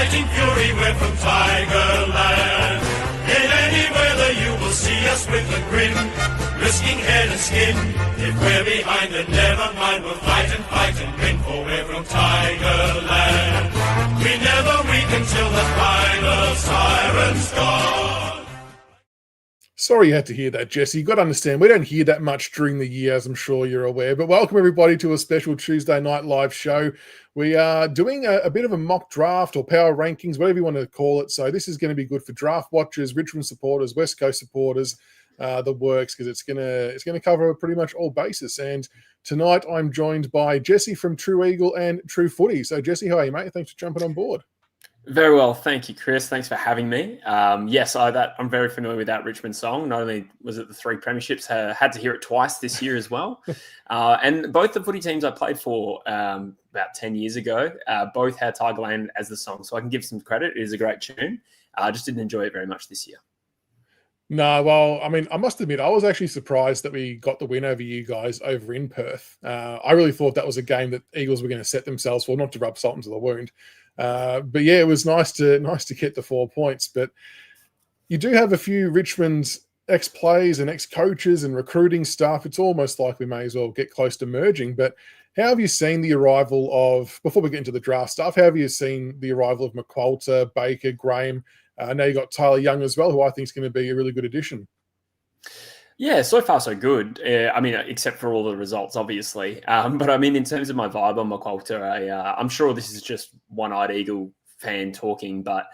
fighting fury, we're from Tigerland. In any weather you will see us with a grin, risking head and skin. If we're behind, then never mind, we'll fight and win, for we're from Tigerland. We never weak until the final siren's gone. Sorry you had to hear that, Jesse. You've got to understand, we don't hear that much during the year, as I'm sure you're aware. But welcome, everybody, to a special Tuesday night live show. We are doing a bit of a mock draft or power rankings, whatever you want to call it. So this is going to be good for draft watchers, Richmond supporters, West Coast supporters, the works, because it's going to cover pretty much all bases. And tonight I'm joined by Jesse from True Eagle and True Footy. So Jesse, how are you, mate? Thanks for jumping on board. Very well. Thank you, Chris. Thanks for having me. Yes, I'm very familiar with that Richmond song. Not only was it the 3 premierships, had to hear it twice this year as well. And both the footy teams I played for about 10 years ago, both had Tigerland as the song. So I can give some credit. It is a great tune. I just didn't enjoy it very much this year. No, well, I mean, I must admit, I was actually surprised that we got the win over you guys over in Perth. I really thought that was a game that Eagles were going to set themselves for, not to rub salt into the wound. But yeah, it was nice to get the 4 points. But you do have a few Richmond's ex-players and ex-coaches and recruiting staff. It's almost like we may as well get close to merging. But how have you seen the arrival of, before we get into the draft stuff, how have you seen the arrival of McQualter, Baker, Graham? Now you got Tyler Young as well, who I think is going to be a really good addition. Yeah, so far so good. I mean, except for all the results, obviously. But I mean, in terms of my vibe on McQualter, I'm sure this is just one-eyed Eagle fan talking, but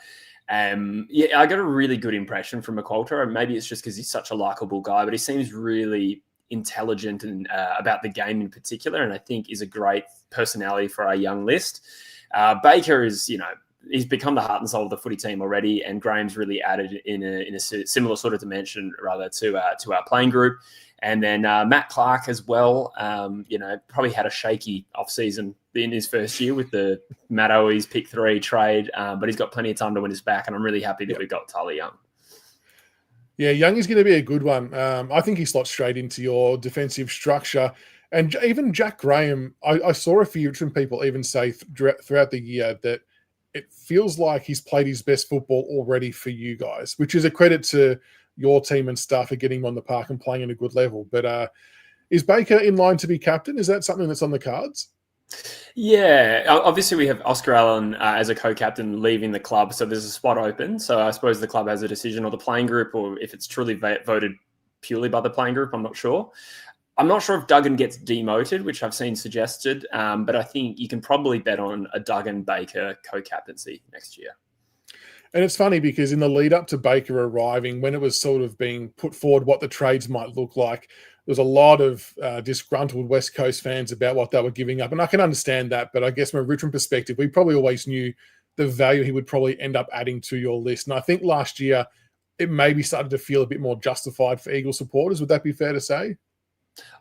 yeah, I got a really good impression from McQualter. Maybe it's just because he's such a likable guy, but he seems really intelligent and about the game in particular, and I think is a great personality for our young list. Baker is, he's become the heart and soul of the footy team already, and Graham's really added in a similar sort of dimension, rather, to our playing group. And then Matt Clark as well, probably had a shaky off-season in his first year with the Matt Owies pick 3 trade, but he's got plenty of time to win us back, and I'm really happy that we got Tyler Young. Yeah, Young is going to be a good one. I think he slots straight into your defensive structure. And even Jack Graham, I saw a few Richmond people even say throughout the year that it feels like he's played his best football already for you guys, which is a credit to your team and staff for getting him on the park and playing at a good level. But is Baker in line to be captain? Is that something that's on the cards? Yeah, obviously we have Oscar Allen as a co-captain leaving the club, so there's a spot open. So I suppose the club has a decision, or the playing group, or if it's truly voted purely by the playing group, I'm not sure. I'm not sure if Duggan gets demoted, which I've seen suggested, but I think you can probably bet on a Duggan-Baker co-captaincy next year. And it's funny because in the lead up to Baker arriving, when it was sort of being put forward what the trades might look like, there was a lot of disgruntled West Coast fans about what they were giving up. And I can understand that, but I guess from a Richmond perspective, we probably always knew the value he would probably end up adding to your list. And I think last year it maybe started to feel a bit more justified for Eagle supporters. Would that be fair to say?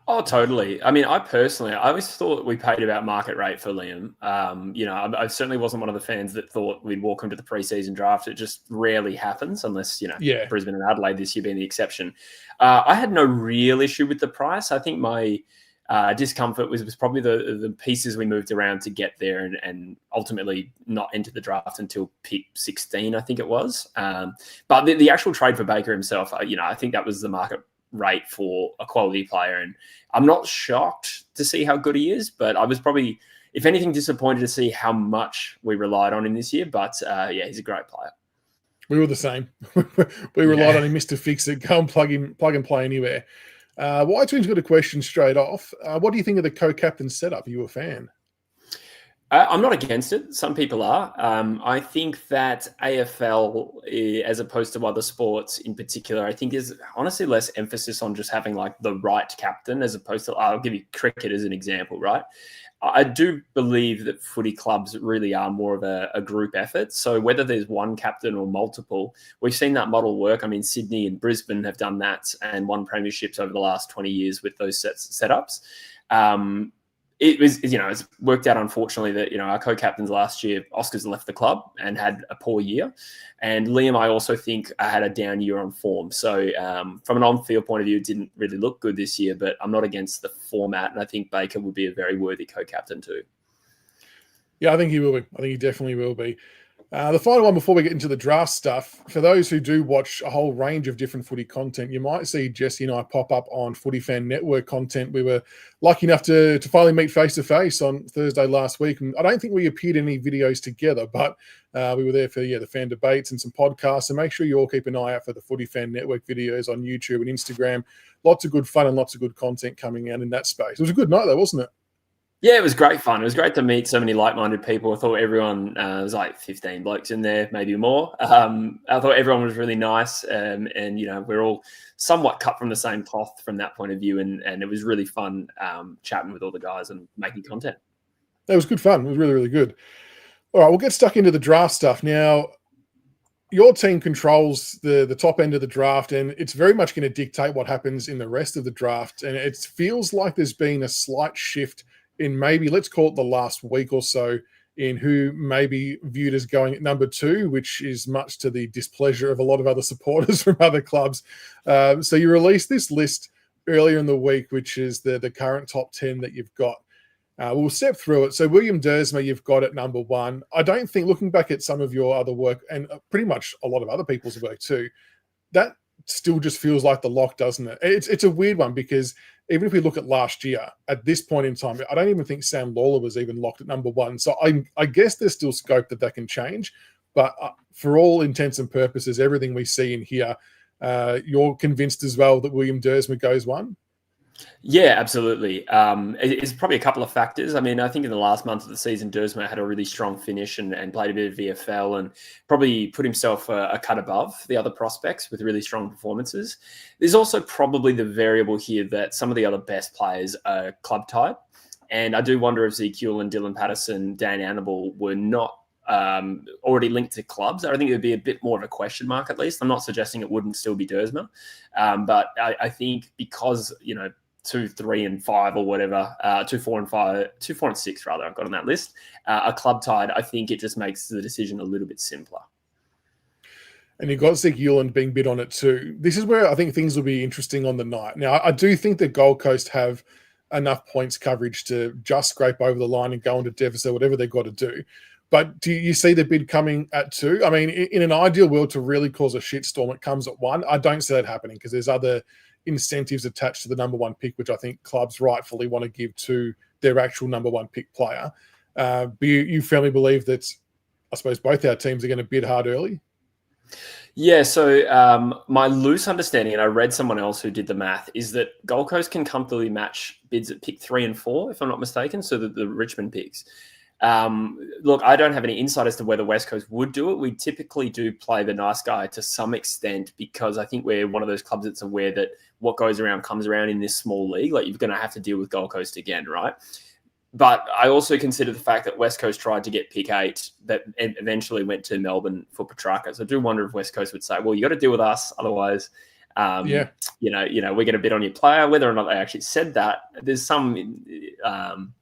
Oh, totally. I mean, I always thought we paid about market rate for Liam. I certainly wasn't one of the fans that thought we'd walk into the preseason draft. It just rarely happens unless, Brisbane and Adelaide this year being the exception. I had no real issue with the price. I think my discomfort was probably the pieces we moved around to get there and ultimately not enter the draft until pick 16, I think it was. But the actual trade for Baker himself, I think that was the market rate for a quality player, and I'm not shocked to see how good he is, but I was probably, if anything, disappointed to see how much we relied on him this year. But yeah, he's a great player. We were the same. We relied on him, Mr. Fix-It, go and plug and play anywhere. White Twins got a question straight off. What do you think of the co-captain setup? Are you a fan? I'm not against it. Some people are. I think that AFL, as opposed to other sports in particular, I think is honestly less emphasis on just having like the right captain, as opposed to, I'll give you cricket as an example, right? I do believe that footy clubs really are more of a group effort. So whether there's one captain or multiple, we've seen that model work. I mean, Sydney and Brisbane have done that and won premierships over the last 20 years with those setups. It was, it's worked out, unfortunately, that, our co-captains last year, Oscar's left the club and had a poor year. And Liam, I also think, had a down year on form. So from an on-field point of view, it didn't really look good this year, but I'm not against the format. And I think Baker would be a very worthy co-captain too. Yeah, I think he will be. I think he definitely will be. The final one before we get into the draft stuff, for those who do watch a whole range of different footy content, you might see Jesse and I pop up on Footy Fan Network content. We were lucky enough to finally meet face-to-face on Thursday last week. And I don't think we appeared in any videos together, but we were there for the fan debates and some podcasts. So make sure you all keep an eye out for the Footy Fan Network videos on YouTube and Instagram. Lots of good fun and lots of good content coming out in that space. It was a good night though, wasn't it? Yeah, it was great fun. It was great to meet so many like-minded people. I thought everyone, was like 15 blokes in there, maybe more. I thought everyone was really nice. And we're all somewhat cut from the same cloth from that point of view. And it was really fun chatting with all the guys and making content. It was good fun. It was really, really good. All right, we'll get stuck into the draft stuff. Now, your team controls the top end of the draft, and it's very much going to dictate what happens in the rest of the draft. And it feels like there's been a slight shift in maybe, let's call it the last week or so, in who may be viewed as going at number 2, which is much to the displeasure of a lot of other supporters from other clubs. So you released this list earlier in the week, which is the current top 10 that you've got. We'll step through it. So William Dersma, you've got at number 1. I don't think, looking back at some of your other work, and pretty much a lot of other people's work too, that still just feels like the lock, doesn't it? It's a weird one because even if we look at last year, at this point in time, I don't even think Sam Lawler was even locked at number 1. So I guess there's still scope that can change. But for all intents and purposes, everything we see in here, you're convinced as well that William Dersma goes 1? Yeah, absolutely. It's probably a couple of factors. I mean, I think in the last month of the season, Dersma had a really strong finish and played a bit of VFL and probably put himself a cut above the other prospects with really strong performances. There's also probably the variable here that some of the other best players are club tied. And I do wonder if Zeke Ewell and Dylan Patterson, Dan Annable were not already linked to clubs. I think it would be a bit more of a question mark, at least. I'm not suggesting it wouldn't still be Dersma. But I think because, 2, 3, and 5 or whatever, 2, 4, and 5, 2, 4, and 6 rather, I've got on that list, are club tied. I think it just makes the decision a little bit simpler. And you've got Zeke Ewell being bid on it too. This is where I think things will be interesting on the night. Now, I do think that Gold Coast have enough points coverage to just scrape over the line and go into deficit, whatever they've got to do. But do you see the bid coming at 2? I mean, in an ideal world, to really cause a shitstorm, it comes at 1. I don't see that happening because there's other incentives attached to the number 1 pick, which I think clubs rightfully want to give to their actual number 1 pick player. But you firmly believe that, I suppose, both our teams are going to bid hard early? Yeah, so my loose understanding, and I read someone else who did the math, is that Gold Coast can comfortably match bids at pick 3 and 4, if I'm not mistaken, so that the Richmond picks. Look, I don't have any insight as to whether West Coast would do it. We typically do play the nice guy to some extent because I think we're one of those clubs that's aware that what goes around comes around in this small league. Like, you're going to have to deal with Gold Coast again, right? But I also consider the fact that West Coast tried to get pick 8 that eventually went to Melbourne for Petrarca. So I do wonder if West Coast would say, well, you got to deal with us. Otherwise, we're going to bid on your player. Whether or not they actually said that, there's some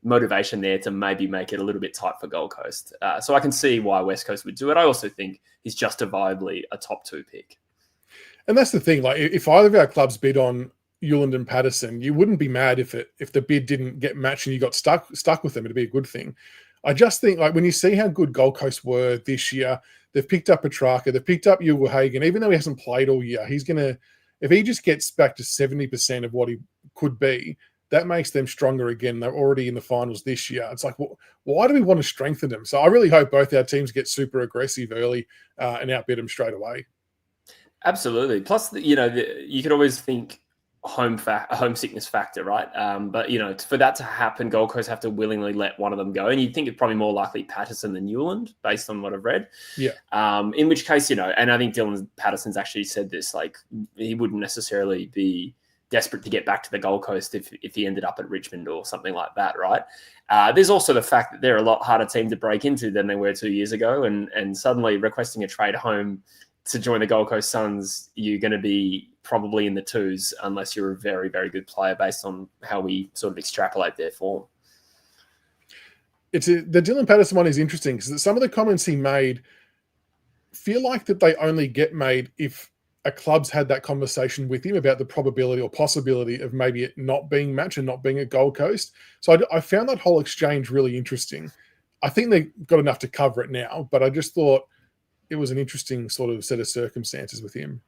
motivation there to maybe make it a little bit tight for Gold Coast. So I can see why West Coast would do it. I also think he's justifiably a top 2 pick. And that's the thing. Like, if either of our clubs bid on Ewell and Patterson, you wouldn't be mad if the bid didn't get matched and you got stuck with them. It'd be a good thing. I just think, like, when you see how good Gold Coast were this year, they've picked up Petrarca, they've picked up Ewell Hagen. Even though he hasn't played all year, he's going to, if he just gets back to 70% of what he could be, that makes them stronger again. They're already in the finals this year. It's like, well, why do we want to strengthen them? So I really hope both our teams get super aggressive early and outbid them straight away. Absolutely. Plus, you could always think homesickness factor, right? But, for that to happen, Gold Coast have to willingly let one of them go. And you'd think it's probably more likely Patterson than Newland, based on what I've read. Yeah. In which case, and I think Dylan Patterson's actually said this, like, he wouldn't necessarily be desperate to get back to the Gold Coast if he ended up at Richmond or something like that, right? There's also the fact that they're a lot harder team to break into than they were 2 years ago, and suddenly requesting a trade home to join the Gold Coast Suns, you're going to be probably in the 2s unless you're a very, very good player based on how we sort of extrapolate their form. The Dylan Patterson one is interesting because some of the comments he made feel like that they only get made if a club's had that conversation with him about the probability or possibility of maybe it not being matched and not being a Gold Coast. So I found that whole exchange really interesting. I think they got enough to cover it now, but I just thought it was an interesting sort of set of circumstances with him.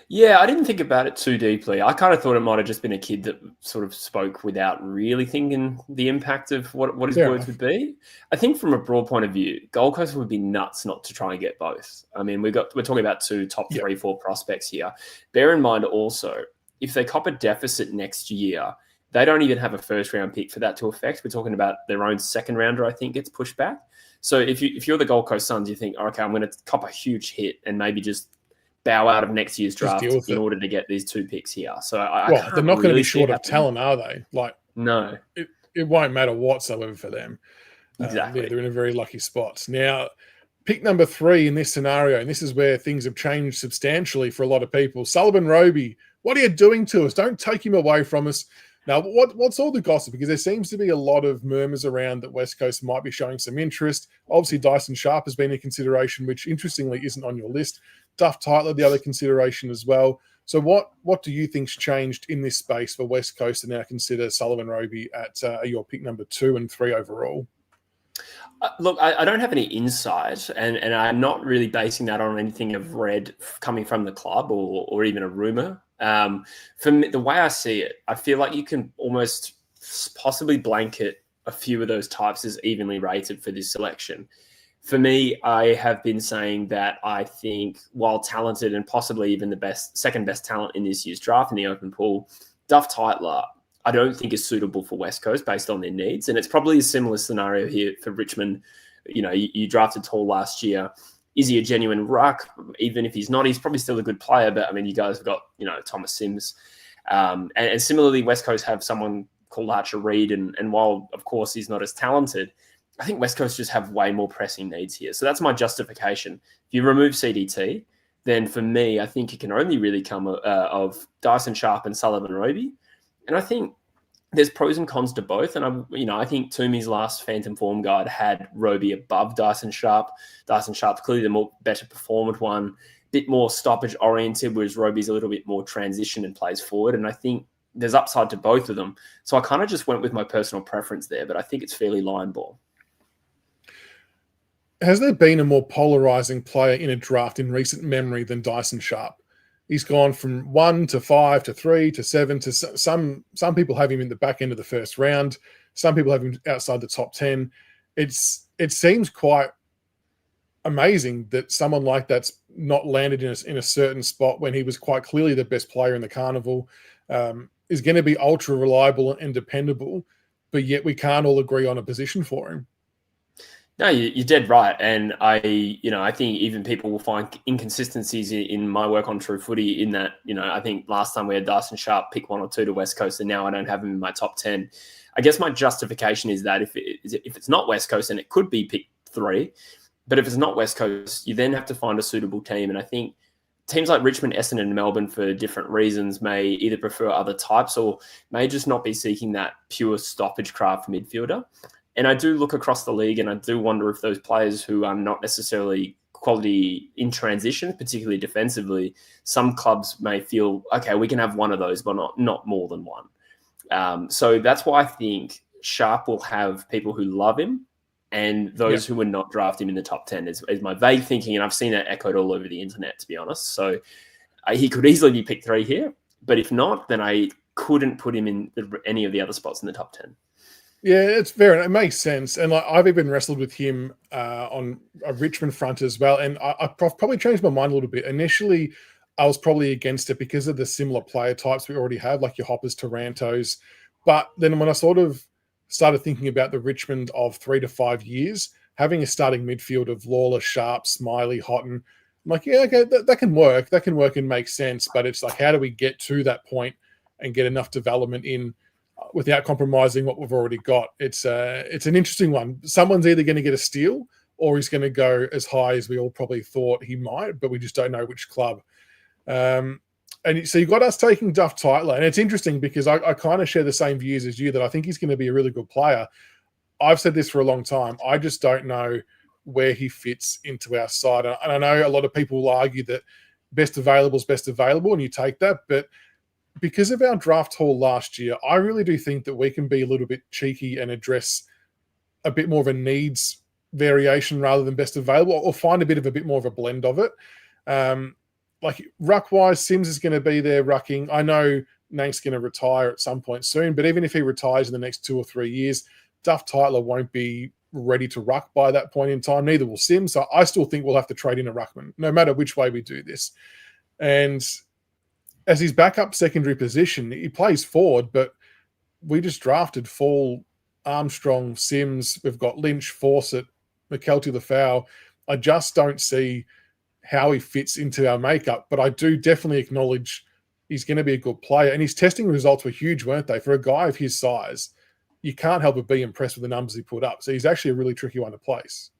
Yeah, I didn't think about it too deeply. I kind of thought it might have just been a kid that sort of spoke without really thinking the impact of what his words would be. I think from a broad point of view, Gold Coast would be nuts not to try and get both. I mean, we're talking about two top 3-4 prospects here. Bear in mind also, if they cop a deficit next year, they don't even have a first-round pick for that to affect. We're talking about their own second-rounder, I think, gets pushed back. So if you're the Gold Coast Suns, you think, okay, I'm going to cop a huge hit and maybe just bow out of next year's draft in order to get these 2 picks here. So they're not going to be short of talent, are they? Like, no, it won't matter whatsoever for them. Exactly. They're in a very lucky spot. Now, pick number 3 in this scenario, and this is where things have changed substantially for a lot of people. Sullivan Roby, what are you doing to us? Don't take him away from us. Now, what's all the gossip? Because there seems to be a lot of murmurs around that West Coast might be showing some interest. Obviously, Dyson Sharp has been a consideration, which interestingly isn't on your list. Duff Tytler, the other consideration as well. So what do you think's changed in this space for West Coast to now consider Sullivan Roby at your pick number 2 and 3 overall? Look, I don't have any insight, and I'm not really basing that on anything I've read coming from the club or even a rumor. For me, the way I see it, I feel like you can almost possibly blanket a few of those types as evenly rated for this selection. For me, I have been saying that I think while talented and possibly even the second best talent in this year's draft in the open pool, Duff Tytler, I don't think is suitable for West Coast based on their needs. And it's probably a similar scenario here for Richmond. You know, you drafted Tall last year. Is he a genuine ruck? Even if he's not, he's probably still a good player. But I mean, you guys have got, Thomas Sims. And similarly, West Coast have someone called Archer Reed. And while, of course, he's not as talented, I think West Coast just have way more pressing needs here. So that's my justification. If you remove CDT, then for me, I think it can only really come of Dyson Sharp and Sullivan Roby. And I think there's pros and cons to both. And I think Toomey's last Phantom Form guide had Roby above Dyson Sharp. Dyson Sharp's clearly the better performed one, bit more stoppage oriented, whereas Roby's a little bit more transition and plays forward. And I think there's upside to both of them. So I kind of just went with my personal preference there, but I think it's fairly line ball. Has there been a more polarizing player in a draft in recent memory than Dyson Sharp? He's gone from 1 to 5 to 3 to 7 to some people have him in the back end of the first round. Some people have him outside the top 10. It seems quite amazing that someone like that's not landed in a certain spot when he was quite clearly the best player in the carnival, is going to be ultra reliable and dependable, but yet we can't all agree on a position for him. No, you're dead right. And I think even people will find inconsistencies in my work on True Footy in that, I think last time we had Dyson Sharp pick 1 or 2 to West Coast, and now I don't have him in my top 10. I guess my justification is that if it's not West Coast, and it could be pick 3, but if it's not West Coast, you then have to find a suitable team. And I think teams like Richmond, Essendon, and Melbourne, for different reasons, may either prefer other types or may just not be seeking that pure stoppage craft midfielder. And I do look across the league, and I do wonder if those players who are not necessarily quality in transition, particularly defensively, some clubs may feel, okay, we can have one of those, but not more than one. So that's why I think Sharp will have people who love him and those who would not draft him in the top 10 is my vague thinking. And I've seen that echoed all over the internet, to be honest. So he could easily be pick 3 here. But if not, then I couldn't put him in any of the other spots in the top 10. Yeah, it's fair, and it makes sense. And I've even wrestled with him on a Richmond front as well. And I've probably changed my mind a little bit. Initially, I was probably against it because of the similar player types we already have, like your Hoppers, Tarantos. But then when I sort of started thinking about the Richmond of 3 to 5 years, having a starting midfield of Lawler, Sharp, Smiley, Houghton, I'm like, yeah, okay, that can work. That can work and make sense. But it's like, how do we get to that point and get enough development in without compromising what we've already got? It's an interesting one. Someone's either going to get a steal or he's going to go as high as we all probably thought he might, but we just don't know which club. And so you got us taking Duff Tytler, and it's interesting because I kind of share the same views as you, that I think he's going to be a really good player. I've said this for a long time. I just don't know where he fits into our side. And I know a lot of people will argue that best available is best available, and you take that, but because of our draft haul last year, I really do think that we can be a little bit cheeky and address a bit more of a needs variation rather than best available, or find a bit more of a blend of it. Like ruck-wise, Sims is going to be there rucking. I know Nank's going to retire at some point soon, but even if he retires in the next 2 or 3 years, Duff Tytler won't be ready to ruck by that point in time. Neither will Sims. So I still think we'll have to trade in a ruckman, no matter which way we do this. And as his backup secondary position, he plays forward, but we just drafted Fall, Armstrong, Sims. We've got Lynch, Fawcett, McKelty, Lafau. I just don't see how he fits into our makeup, but I do definitely acknowledge he's going to be a good player. And his testing results were huge, weren't they? For a guy of his size, you can't help but be impressed with the numbers he put up. So he's actually a really tricky one to place.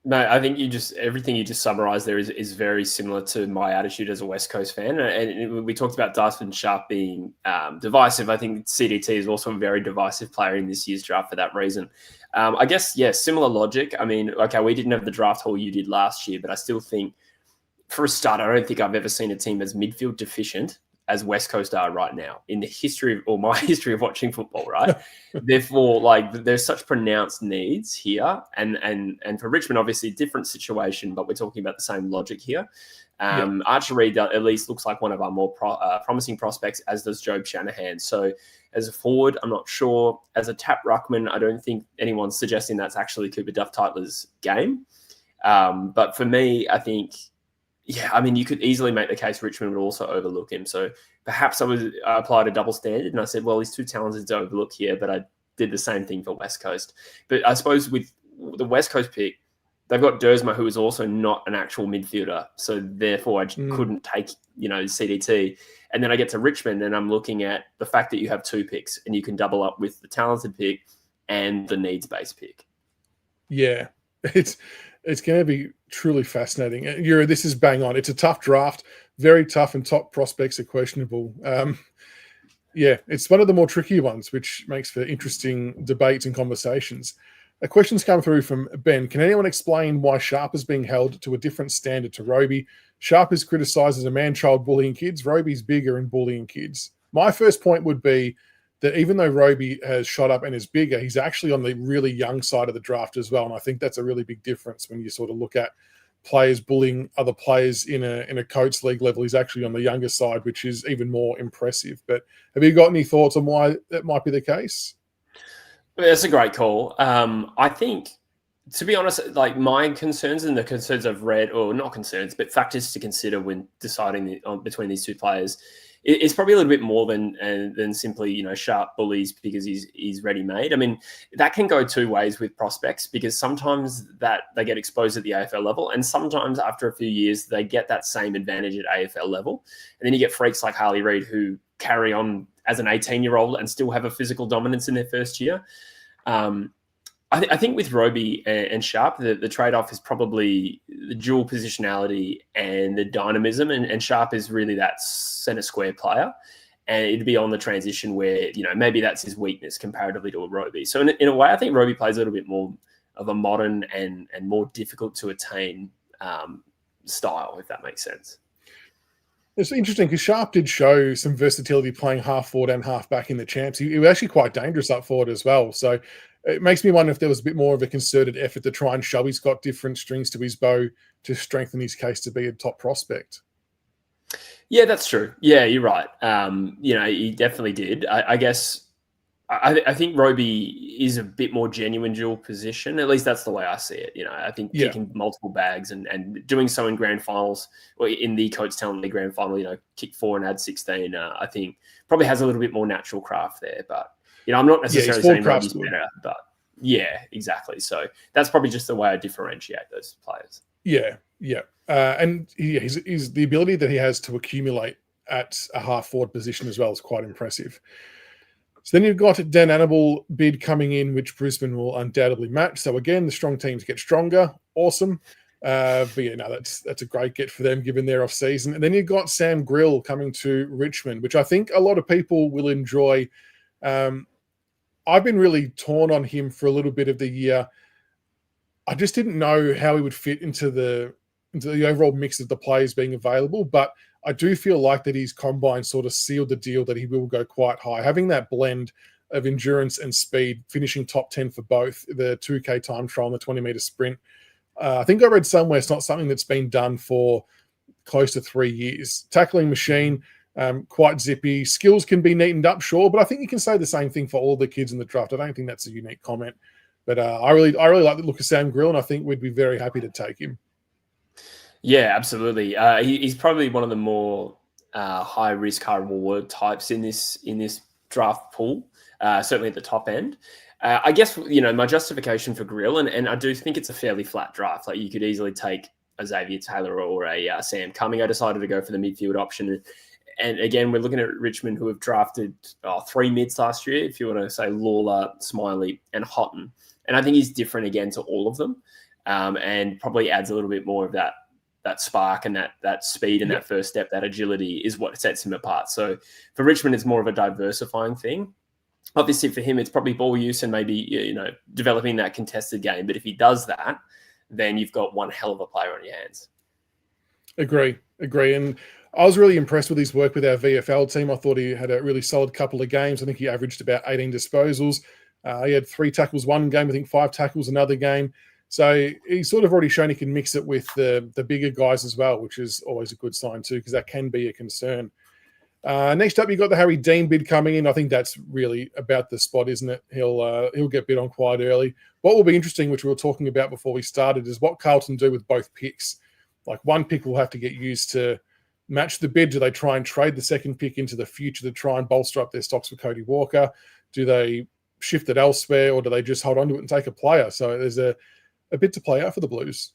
No, I think everything you just summarised there is very similar to my attitude as a West Coast fan. And we talked about Dyson Sharp being divisive. I think CDT is also a very divisive player in this year's draft for that reason. I guess, yeah, similar logic. I mean, okay, we didn't have the draft haul you did last year, but I still think, for a start, I don't think I've ever seen a team as midfield deficient as West Coast are right now in the history of, or my history of watching football, right? Therefore, like, there's such pronounced needs here. And for Richmond, obviously, different situation, but we're talking about the same logic here. Archer Reid at least looks like one of our more promising prospects, as does Job Shanahan. So as a forward, I'm not sure. As a tap ruckman, I don't think anyone's suggesting that's actually Cooper Duff Tytler's game. But for me, I think, yeah, I mean, you could easily make the case Richmond would also overlook him. So perhaps I applied a double standard and I said, well, he's too talented to overlook here, but I did the same thing for West Coast. But I suppose with the West Coast pick, they've got Dersma, who is also not an actual midfielder. So therefore, I couldn't take, CDT. And then I get to Richmond and I'm looking at the fact that you have 2 picks and you can double up with the talented pick and the needs-based pick. Yeah, it's going to be truly fascinating. This is bang on. It's a tough draft, very tough, and top prospects are questionable. It's one of the more tricky ones, which makes for interesting debates and conversations. A question's come through from Ben. Can anyone explain why Sharp is being held to a different standard to Roby? Sharp is criticised as a man-child bullying kids. Roby's bigger and bullying kids. My first point would be that even though Roby has shot up and is bigger, he's actually on the really young side of the draft as well. And I think that's a really big difference when you sort of look at players bullying other players in a coach league level. He's actually on the younger side, which is even more impressive. But have you got any thoughts on why that might be the case? That's a great call. I think, to be honest, like my concerns and the concerns I've read, or not concerns, but factors to consider when deciding between these two players, it's probably a little bit more than simply, Sharp bullies because he's ready-made. I mean, that can go 2 ways with prospects, because sometimes that they get exposed at the AFL level, and sometimes after a few years they get that same advantage at AFL level. And then you get freaks like Harley Reid who carry on as an 18-year-old and still have a physical dominance in their first year. I think with Roby and Sharp, the trade-off is probably the dual positionality and the dynamism. And Sharp is really that centre square player. And it'd be on the transition where, maybe that's his weakness comparatively to a Roby. So in a way, I think Roby plays a little bit more of a modern and more difficult to attain style, if that makes sense. It's interesting because Sharp did show some versatility playing half forward and half back in the champs. He was actually quite dangerous up forward as well. So it makes me wonder if there was a bit more of a concerted effort to try and show he's got different strings to his bow to strengthen his case to be a top prospect. Yeah, that's true. Yeah, you're right. He definitely did. I guess I think Roby is a bit more genuine dual position. At least that's the way I see it. I think kicking multiple bags and doing so in grand finals, or in the Coach Talent League grand final, kick 4 and add 16, I think probably has a little bit more natural craft there. But, I'm not necessarily saying Roby's better, but yeah, exactly. So that's probably just the way I differentiate those players. Yeah. And he's the ability that he has to accumulate at a half forward position as well is quite impressive. So then you've got Dan Annable bid coming in, which Brisbane will undoubtedly match. So again, the strong teams get stronger. Awesome. But that's a great get for them given their off season. And then you've got Sam Grill coming to Richmond, which I think a lot of people will enjoy. I've been really torn on him for a little bit of the year. I just didn't know how he would fit into the overall mix of the players being available, but I do feel like that his combine sort of sealed the deal that he will go quite high. Having that blend of endurance and speed, finishing top 10 for both the 2K time trial and the 20-meter sprint. I think I read somewhere it's not something that's been done for close to 3 years. Tackling machine, quite zippy. Skills can be neatened up, sure, but I think you can say the same thing for all the kids in the draft. I don't think that's a unique comment. But I really like the look of Sam Grill, and I think we'd be very happy to take him. Yeah, absolutely. He's probably one of the more high risk, high reward types in this draft pool. Certainly at the top end. I guess my justification for Grill, and I do think it's a fairly flat draft. Like you could easily take a Xavier Taylor or a Sam Cumming. I decided to go for the midfield option. And again, we're looking at Richmond, who have drafted 3 mids last year, if you want to say Lawler, Smiley, and Houghton. And I think he's different again to all of them, and probably adds a little bit more of that spark and that speed and that first step, that agility is what sets him apart. So for Richmond, it's more of a diversifying thing. Obviously for him, it's probably ball use and maybe, developing that contested game. But if he does that, then you've got one hell of a player on your hands. Agree. And I was really impressed with his work with our VFL team. I thought he had a really solid couple of games. I think he averaged about 18 disposals. He had 3 tackles one game, I think 5 tackles another game. So he's sort of already shown he can mix it with the bigger guys as well, which is always a good sign too, because that can be a concern. Next up, you've got the Harry Dean bid coming in. I think that's really about the spot, isn't it? He'll get bid on quite early. What will be interesting, which we were talking about before we started, is what Carlton do with both picks. Like one pick will have to get used to match the bid. Do they try and trade the second pick into the future to try and bolster up their stocks for Cody Walker? Do they shift it elsewhere, or do they just hold on to it and take a player? So there's a bit to play out for the Blues.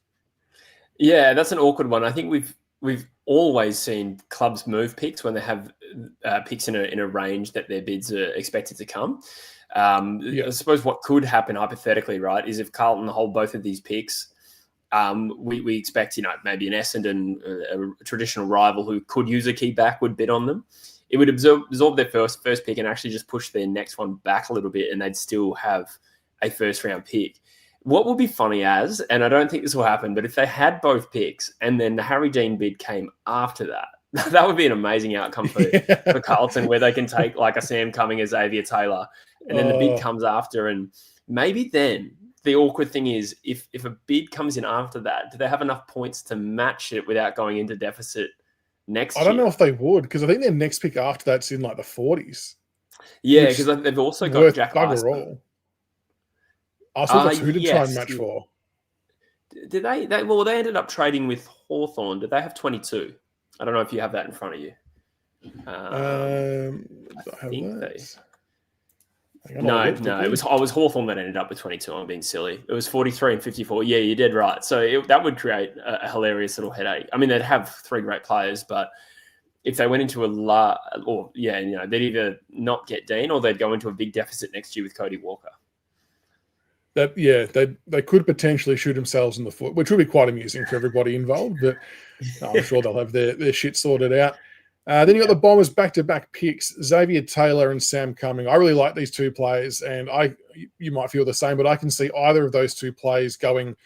Yeah, that's an awkward one. I think we've always seen clubs move picks when they have picks in a range that their bids are expected to come. I suppose what could happen hypothetically, right, is if Carlton hold both of these picks, we expect, maybe an Essendon, a traditional rival who could use a key back, would bid on them. It would absorb their first pick and actually just push their next one back a little bit, and they'd still have a first round pick. What would be funny and I don't think this will happen, but if they had both picks and then the Harry Dean bid came after that would be an amazing outcome for Carlton, where they can take like a Sam Cumming, a Xavier Taylor, and then the bid comes after. And maybe then the awkward thing is if a bid comes in after that, do they have enough points to match it without going into deficit next year? I don't know if they would, because I think their next pick after that's in like the 40s. Yeah, because they've also got Jack Eisner. Who did try and match for? Did they ended up trading with Hawthorn. Did they have 22? I don't know if you have that in front of you. I was Hawthorn that ended up with 22. I'm being silly. It was 43 and 54. Yeah, you did right. So that would create a hilarious little headache. I mean, they'd have 3 great players, but if they went into they'd either not get Dean or they'd go into a big deficit next year with Cody Walker. They could potentially shoot themselves in the foot, which would be quite amusing for everybody involved, but I'm sure they'll have their shit sorted out. Then you got the Bombers back-to-back picks, Xavier Taylor and Sam Cumming. I really like these 2 players, and you might feel the same, but I can see either of those 2 players going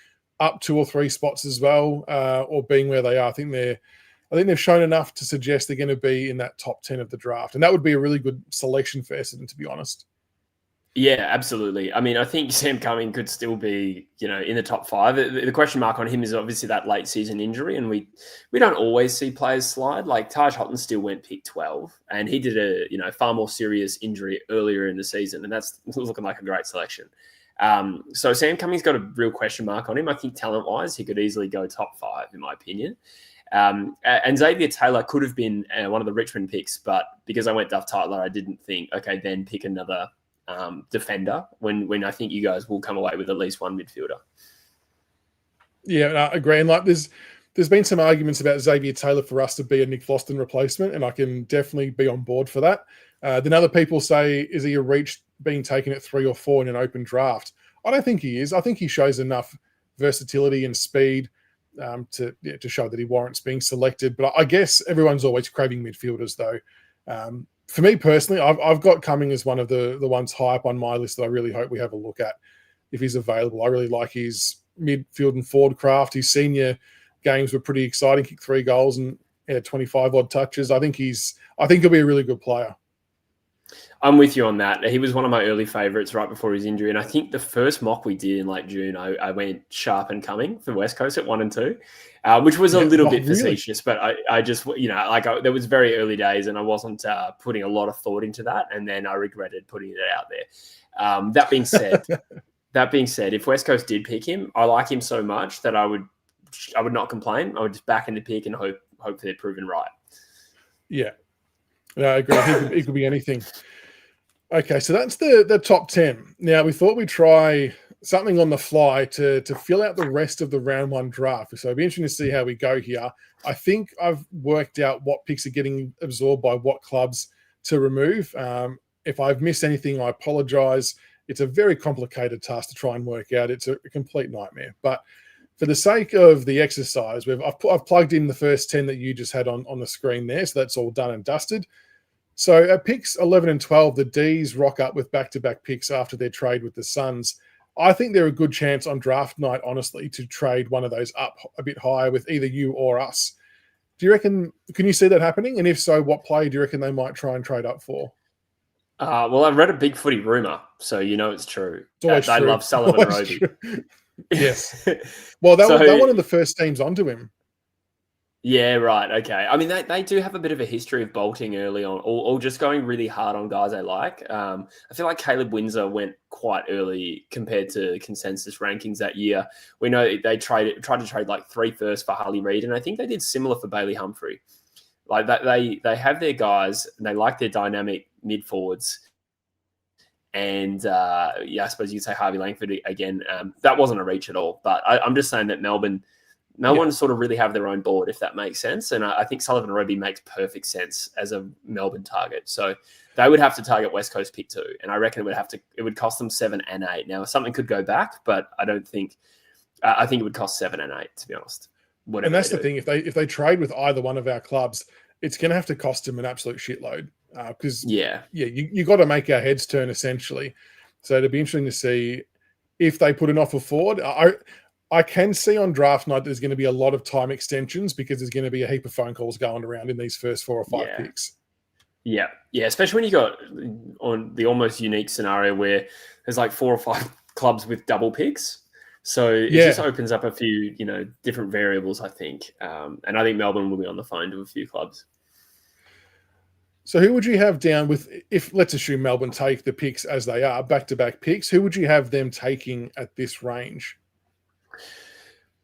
up 2 or 3 spots as well, or being where they are. I think they've shown enough to suggest they're going to be in that top 10 of the draft, and that would be a really good selection for Essendon, to be honest. Yeah, absolutely. I mean, I think Sam Cumming could still be, in the top 5. The question mark on him is obviously that late season injury, and we don't always see players slide. Like Taj Houghton still went pick 12, and he did a far more serious injury earlier in the season, and that's looking like a great selection. So Sam Cumming's got a real question mark on him. I think talent-wise, he could easily go top 5, in my opinion. And Xavier Taylor could have been one of the Richmond picks, but because I went Duff Tyler, I didn't think, okay, then pick another defender when I think you guys will come away with at least one midfielder. Yeah, I agree. And there's been some arguments about Xavier Taylor for us to be a Nick Vlastuin replacement, and I can definitely be on board for that. Then other people say, is he a reach being taken at 3 or 4 in an open draft? I don't think he is. I think he shows enough versatility and speed to show that he warrants being selected. But I guess everyone's always craving midfielders, though. For me personally, I've got Cumming as one of the ones high up on my list that I really hope we have a look at if he's available. I really like his midfield and forward craft. His senior games were pretty exciting. Kicked 3 goals and had 25 odd touches. I think he'll be a really good player. I'm with you on that. He was one of my early favourites right before his injury. And I think the first mock we did in like June, I went Sharp and Cumming for West Coast at 1 and 2, which was a little bit facetious. But I just, there was very early days and I wasn't putting a lot of thought into that. And then I regretted putting it out there. That being said, if West Coast did pick him, I like him so much that I would not complain. I would just back in the pick and hope they're proven right. Yeah. No, I agree. He could be anything. Okay, so that's the top 10. Now, we thought we'd try something on the fly to fill out the rest of the round 1 draft. So it'll be interesting to see how we go here. I think I've worked out what picks are getting absorbed by what clubs to remove. If I've missed anything, I apologise. It's a very complicated task to try and work out. It's a complete nightmare. But for the sake of the exercise, I've plugged in the first 10 that you just had on the screen there. So that's all done and dusted. So at picks 11 and 12, the Ds rock up with back-to-back picks after their trade with the Suns. I think they're a good chance on draft night, honestly, to trade one of those up a bit higher with either you or us. Do you reckon, can you see that happening? And if so, what player do you reckon they might try and trade up for? Well, I've read a big footy rumour, so it's true. It's they true. love Sullivan Roby. Yes. Well, they're one of the first teams onto him. Yeah, right. Okay. I mean, they do have a bit of a history of bolting early on or just going really hard on guys they like. I feel like Caleb Windsor went quite early compared to consensus rankings that year. We know they tried to trade like 3 firsts for Harley Reid, and I think they did similar for Bailey Humphrey. Like that, they have their guys, and they like their dynamic mid forwards. And I suppose you'd say Harvey Langford again. That wasn't a reach at all, but I'm just saying that Melbourne sort of really have their own board, if that makes sense. And I think Sullivan Roby makes perfect sense as a Melbourne target. So they would have to target West Coast pick 2. And I reckon it would cost them 7 and 8. Now, something could go back, but I don't think, I think it would cost 7 and 8, to be honest. And that's the thing. If they trade with either one of our clubs, it's going to have to cost them an absolute shitload. Because, you got to make our heads turn, essentially. So it'd be interesting to see if they put an offer forward. I can see on draft night there's going to be a lot of time extensions because there's going to be a heap of phone calls going around in these first 4 or 5 picks. Yeah, especially when you got on the almost unique scenario where there's like 4 or 5 clubs with double picks. So it just opens up a few, different variables, I think. And I think Melbourne will be on the phone to a few clubs. So who would you have down with, if let's assume Melbourne take the picks as they are, back-to-back picks, who would you have them taking at this range?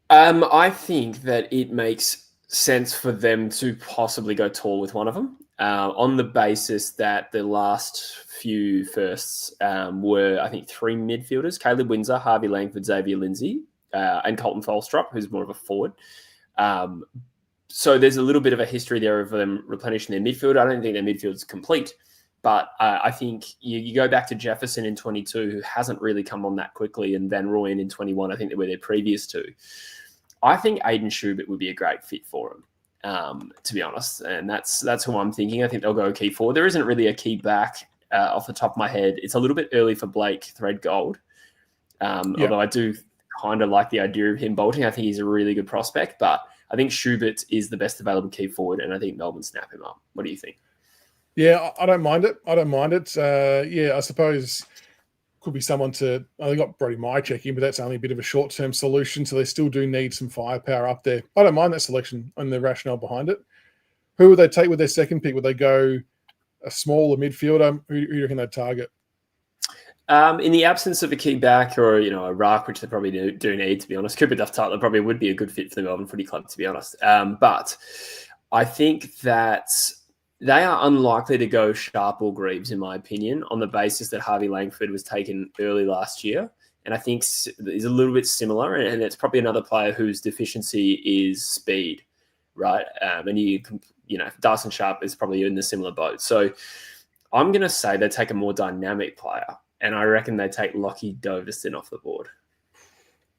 I think that it makes sense for them to possibly go tall with one of them on the basis that the last few firsts were, I think, 3 midfielders, Caleb Windsor, Harvey Langford, Xavier Lindsay, and Colton Folstrup, who's more of a forward. So there's a little bit of a history there of them replenishing their midfield. I don't think their midfield is complete, but I think you go back to Jefferson in 22, who hasn't really come on that quickly, and Van Rooyen in 21, I think they were their previous 2. I think Aiden Schubert would be a great fit for him, to be honest. And that's who I'm thinking. I think they'll go key forward. There isn't really a key back off the top of my head. It's a little bit early for Blake Threadgold, although I do kind of like the idea of him bolting. I think he's a really good prospect, but I think Schubert is the best available key forward, and I think Melbourne snap him up. What do you think? Yeah, I don't mind it. I suppose could be someone to. They got Brody Mychek in, but that's only a bit of a short-term solution. So they still do need some firepower up there. I don't mind that selection and the rationale behind it. Who would they take with their second pick? Would they go a smaller midfielder? Who do you reckon they'd target? In the absence of a key back or a ruck, which they probably do need, to be honest, Cooper Duff-Tutler probably would be a good fit for the Melbourne Footy Club, to be honest. But I think that they are unlikely to go Sharp or Greaves, in my opinion, on the basis that Harvey Langford was taken early last year. And I think is a little bit similar. And it's probably another player whose deficiency is speed, right? And Dyson Sharp is probably in the similar boat. So I'm going to say they take a more dynamic player. And I reckon they take Lockie Doverson off the board.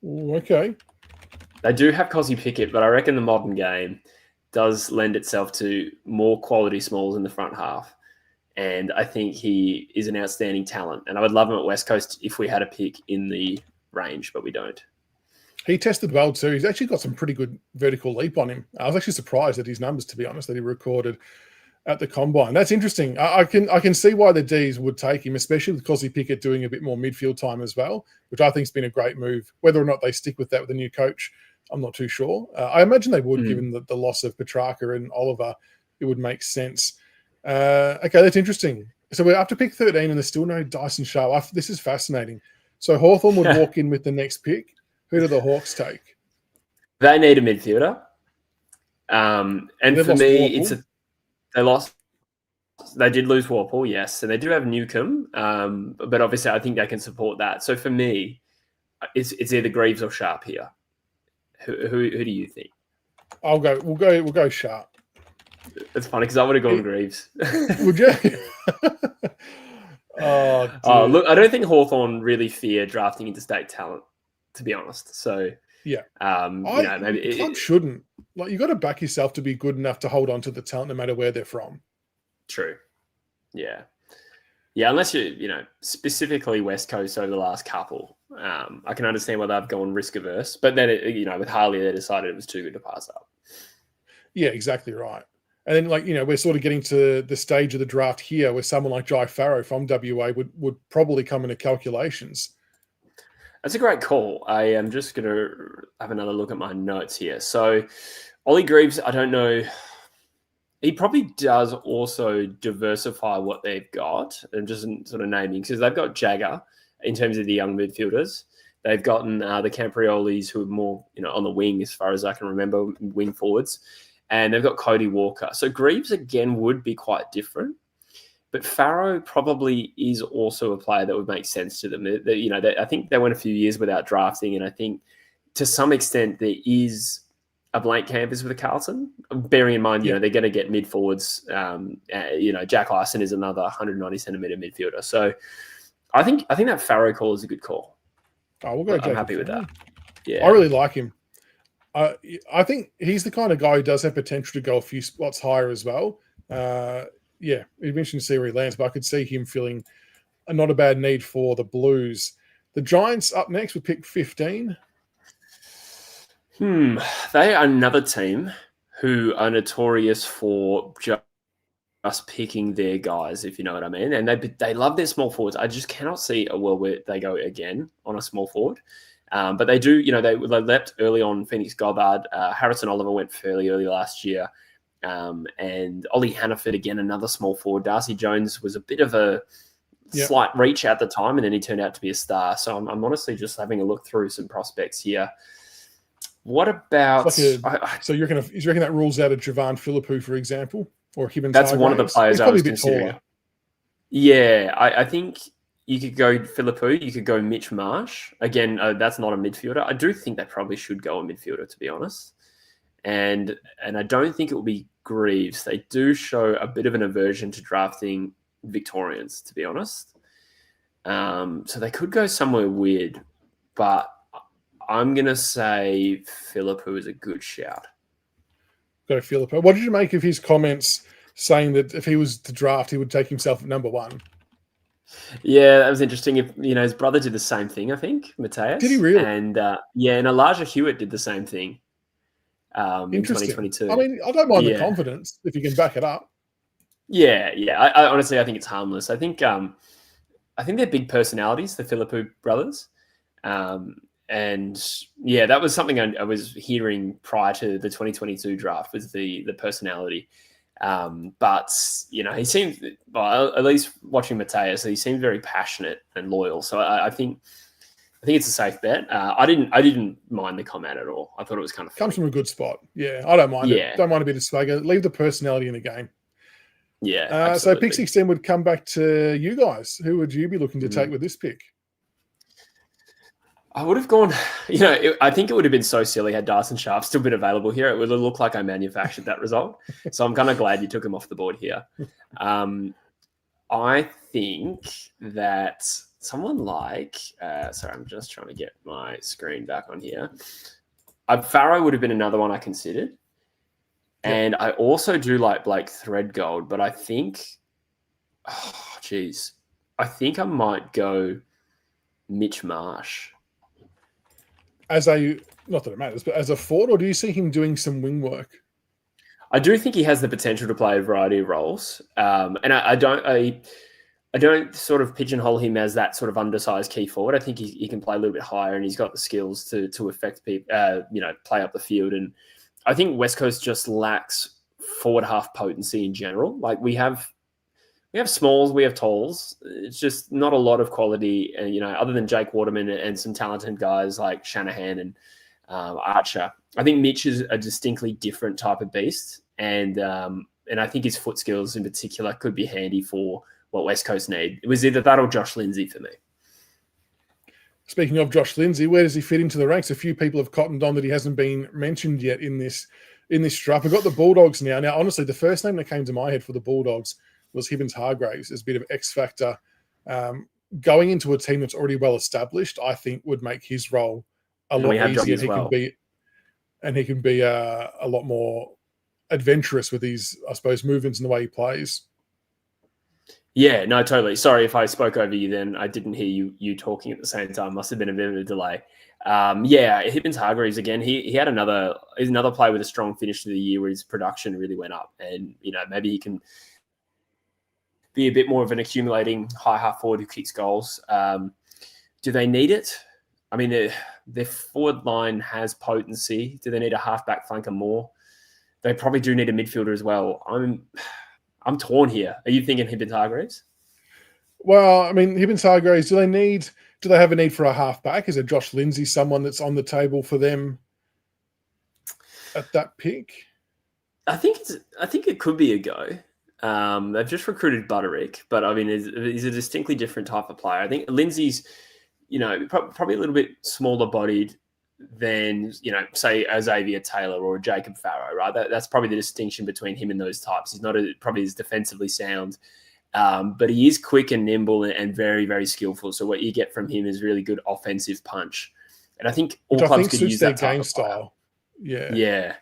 Okay. They do have Cosy Pickett, but I reckon the modern game does lend itself to more quality smalls in the front half. And I think he is an outstanding talent. And I would love him at West Coast if we had a pick in the range, but we don't. He tested well too. He's actually got some pretty good vertical leap on him. I was actually surprised at his numbers, to be honest, that he recorded. at the combine. That's interesting. I can see why the Ds would take him, especially with Cosy Pickett doing a bit more midfield time as well, which I think has been a great move. Whether or not they stick with that with the new coach, I'm not too sure. I imagine they would, given the loss of Petrarca and Oliver. It would make sense. Okay, that's interesting. So we're up to pick 13 and there's still no Dyson Sharp. This is fascinating. So Hawthorn would walk in with the next pick. Who do the Hawks take? They need a midfielder. And for me, they did lose Warple, yes. And they do have Newcomb, but obviously I think they can support that. So for me, it's either Greaves or Sharp here. Who do you think? We'll go Sharp. It's funny because I would have gone Greaves. Would you? Look, I don't think Hawthorn really fear drafting interstate talent, to be honest. So yeah, maybe club shouldn't. Like, you got to back yourself to be good enough to hold on to the talent no matter where they're from. True. Yeah. Yeah, unless you're, specifically West Coast over the last couple. I can understand why they've gone risk averse, but then with Harley, they decided it was too good to pass up. Yeah, exactly right. And then, we're sort of getting to the stage of the draft here where someone like Jai Farrow from WA would probably come into calculations. That's a great call. I am just going to have another look at my notes here. So, Ollie Greaves, I don't know. He probably does also diversify what they've got and just sort of naming, because they've got Jagger in terms of the young midfielders. They've gotten the Campriolis, who are more, on the wing as far as I can remember, wing forwards. And they've got Cody Walker. So Greaves, again, would be quite different. But Farrow probably is also a player that would make sense to them. I think they went a few years without drafting, and I think to some extent there is a blank canvas with the Carlton. Bearing in mind, they're going to get mid forwards. Jack Lyson is another 190 centimeter midfielder. So I think that Farrow call is a good call. Oh, we'll go. I'm happy with that. Yeah, I really like him. I think he's the kind of guy who does have potential to go a few spots higher as well. You mentioned see where he lands, but I could see him filling a not a bad need for the Blues. The Giants up next with pick 15. They are another team who are notorious for just picking their guys, if you know what I mean. And they love their small forwards. I just cannot see a world where they go again on a small forward. But they do, they leapt early on Phoenix Goddard. Harrison Oliver went fairly early last year. And Ollie Hannaford, again, another small forward. Darcy Jones was a bit of a slight reach at the time, and then he turned out to be a star. So I'm honestly just having a look through some prospects here. What about... so you reckon that rules out a Javan Philippou, for example? Or Hibbins? That's one of the players I was considering. Yeah, I think... You could go Philippou. You could go Mitch Marsh. Again, that's not a midfielder. I do think they probably should go a midfielder, to be honest. And I don't think it will be Greaves. They do show a bit of an aversion to drafting Victorians, to be honest. So they could go somewhere weird. But I'm going to say Philippou is a good shout. Go Philippou. What did you make of his comments saying that if he was to draft, he would take himself at number 1? Yeah, that was interesting. His brother did the same thing, I think, Mateus. Did he really? And and Elijah Hewitt did the same thing in 2022. I mean, I don't mind the confidence if you can back it up. Yeah. I honestly, I think it's harmless. I think they're big personalities, the Philippou brothers. And that was something I was hearing prior to the 2022 draft, was the personality. But he seemed, well, at least watching Mateus, he seemed very passionate and loyal. So I think it's a safe bet. I didn't mind the comment at all. I thought it was kind of funny. Comes from a good spot. Yeah, I don't mind it. Don't mind a bit of swagger. Leave the personality in the game. Yeah. So pick 16 would come back to you guys. Who would you be looking to take with this pick? I would have gone, I think it would have been so silly had Dyson Sharp still been available here. It would have looked like I manufactured that result. So I'm kind of glad you took him off the board here. I think that someone like, sorry, I'm just trying to get my screen back on here. Farrow would have been another one I considered. And I also do like Blake Threadgold, but I think, I think I might go Mitch Marsh. Not that it matters, but as a forward, or do you see him doing some wing work? I do think he has the potential to play a variety of roles. And I don't sort of pigeonhole him as that sort of undersized key forward. I think he can play a little bit higher, and he's got the skills to affect people, play up the field. And I think West Coast just lacks forward half potency in general. Like we have smalls, we have talls. It's just not a lot of quality, other than Jake Waterman and some talented guys like Shanahan and Archer. I think Mitch is a distinctly different type of beast, and I think his foot skills in particular could be handy for what West Coast need. It was either that or Josh Lindsay for me. Speaking of Josh Lindsay, where does he fit into the ranks? A few people have cottoned on that he hasn't been mentioned yet in this draft. We've got the Bulldogs now. Now, honestly, the first name that came to my head for the Bulldogs was Hibbins-Hargraves as a bit of X factor. Going into a team that's already well established, I think would make his role a lot easier. He can be a lot more adventurous with his, I suppose, movements and the way he plays. Yeah, no, totally. Sorry if I spoke over you then. I didn't hear you talking at the same time. Must have been a bit of a delay. Hibbins-Hargraves, again, he had another player with a strong finish to the year where his production really went up. And, maybe he can be a bit more of an accumulating high half forward who kicks goals. Do they need it? I mean, their forward line has potency. Do they need a halfback flanker more? They probably do need a midfielder as well. I'm torn here. Are you thinking Hibbins-Hargraves? Well, I mean, Hibbins-Hargraves, do they have a need for a halfback? Is it Josh Lindsay someone that's on the table for them at that pick? I think it could be a go. They've just recruited Butterick, but I mean, he's a distinctly different type of player. I think Lindsay's, probably a little bit smaller bodied than, say, a Xavier Taylor or a Jacob Farrow, right? That's probably the distinction between him and those types. He's not probably as defensively sound, but he is quick and nimble and very, very skillful. So what you get from him is really good offensive punch. And I think all clubs could use that type of style. Yeah.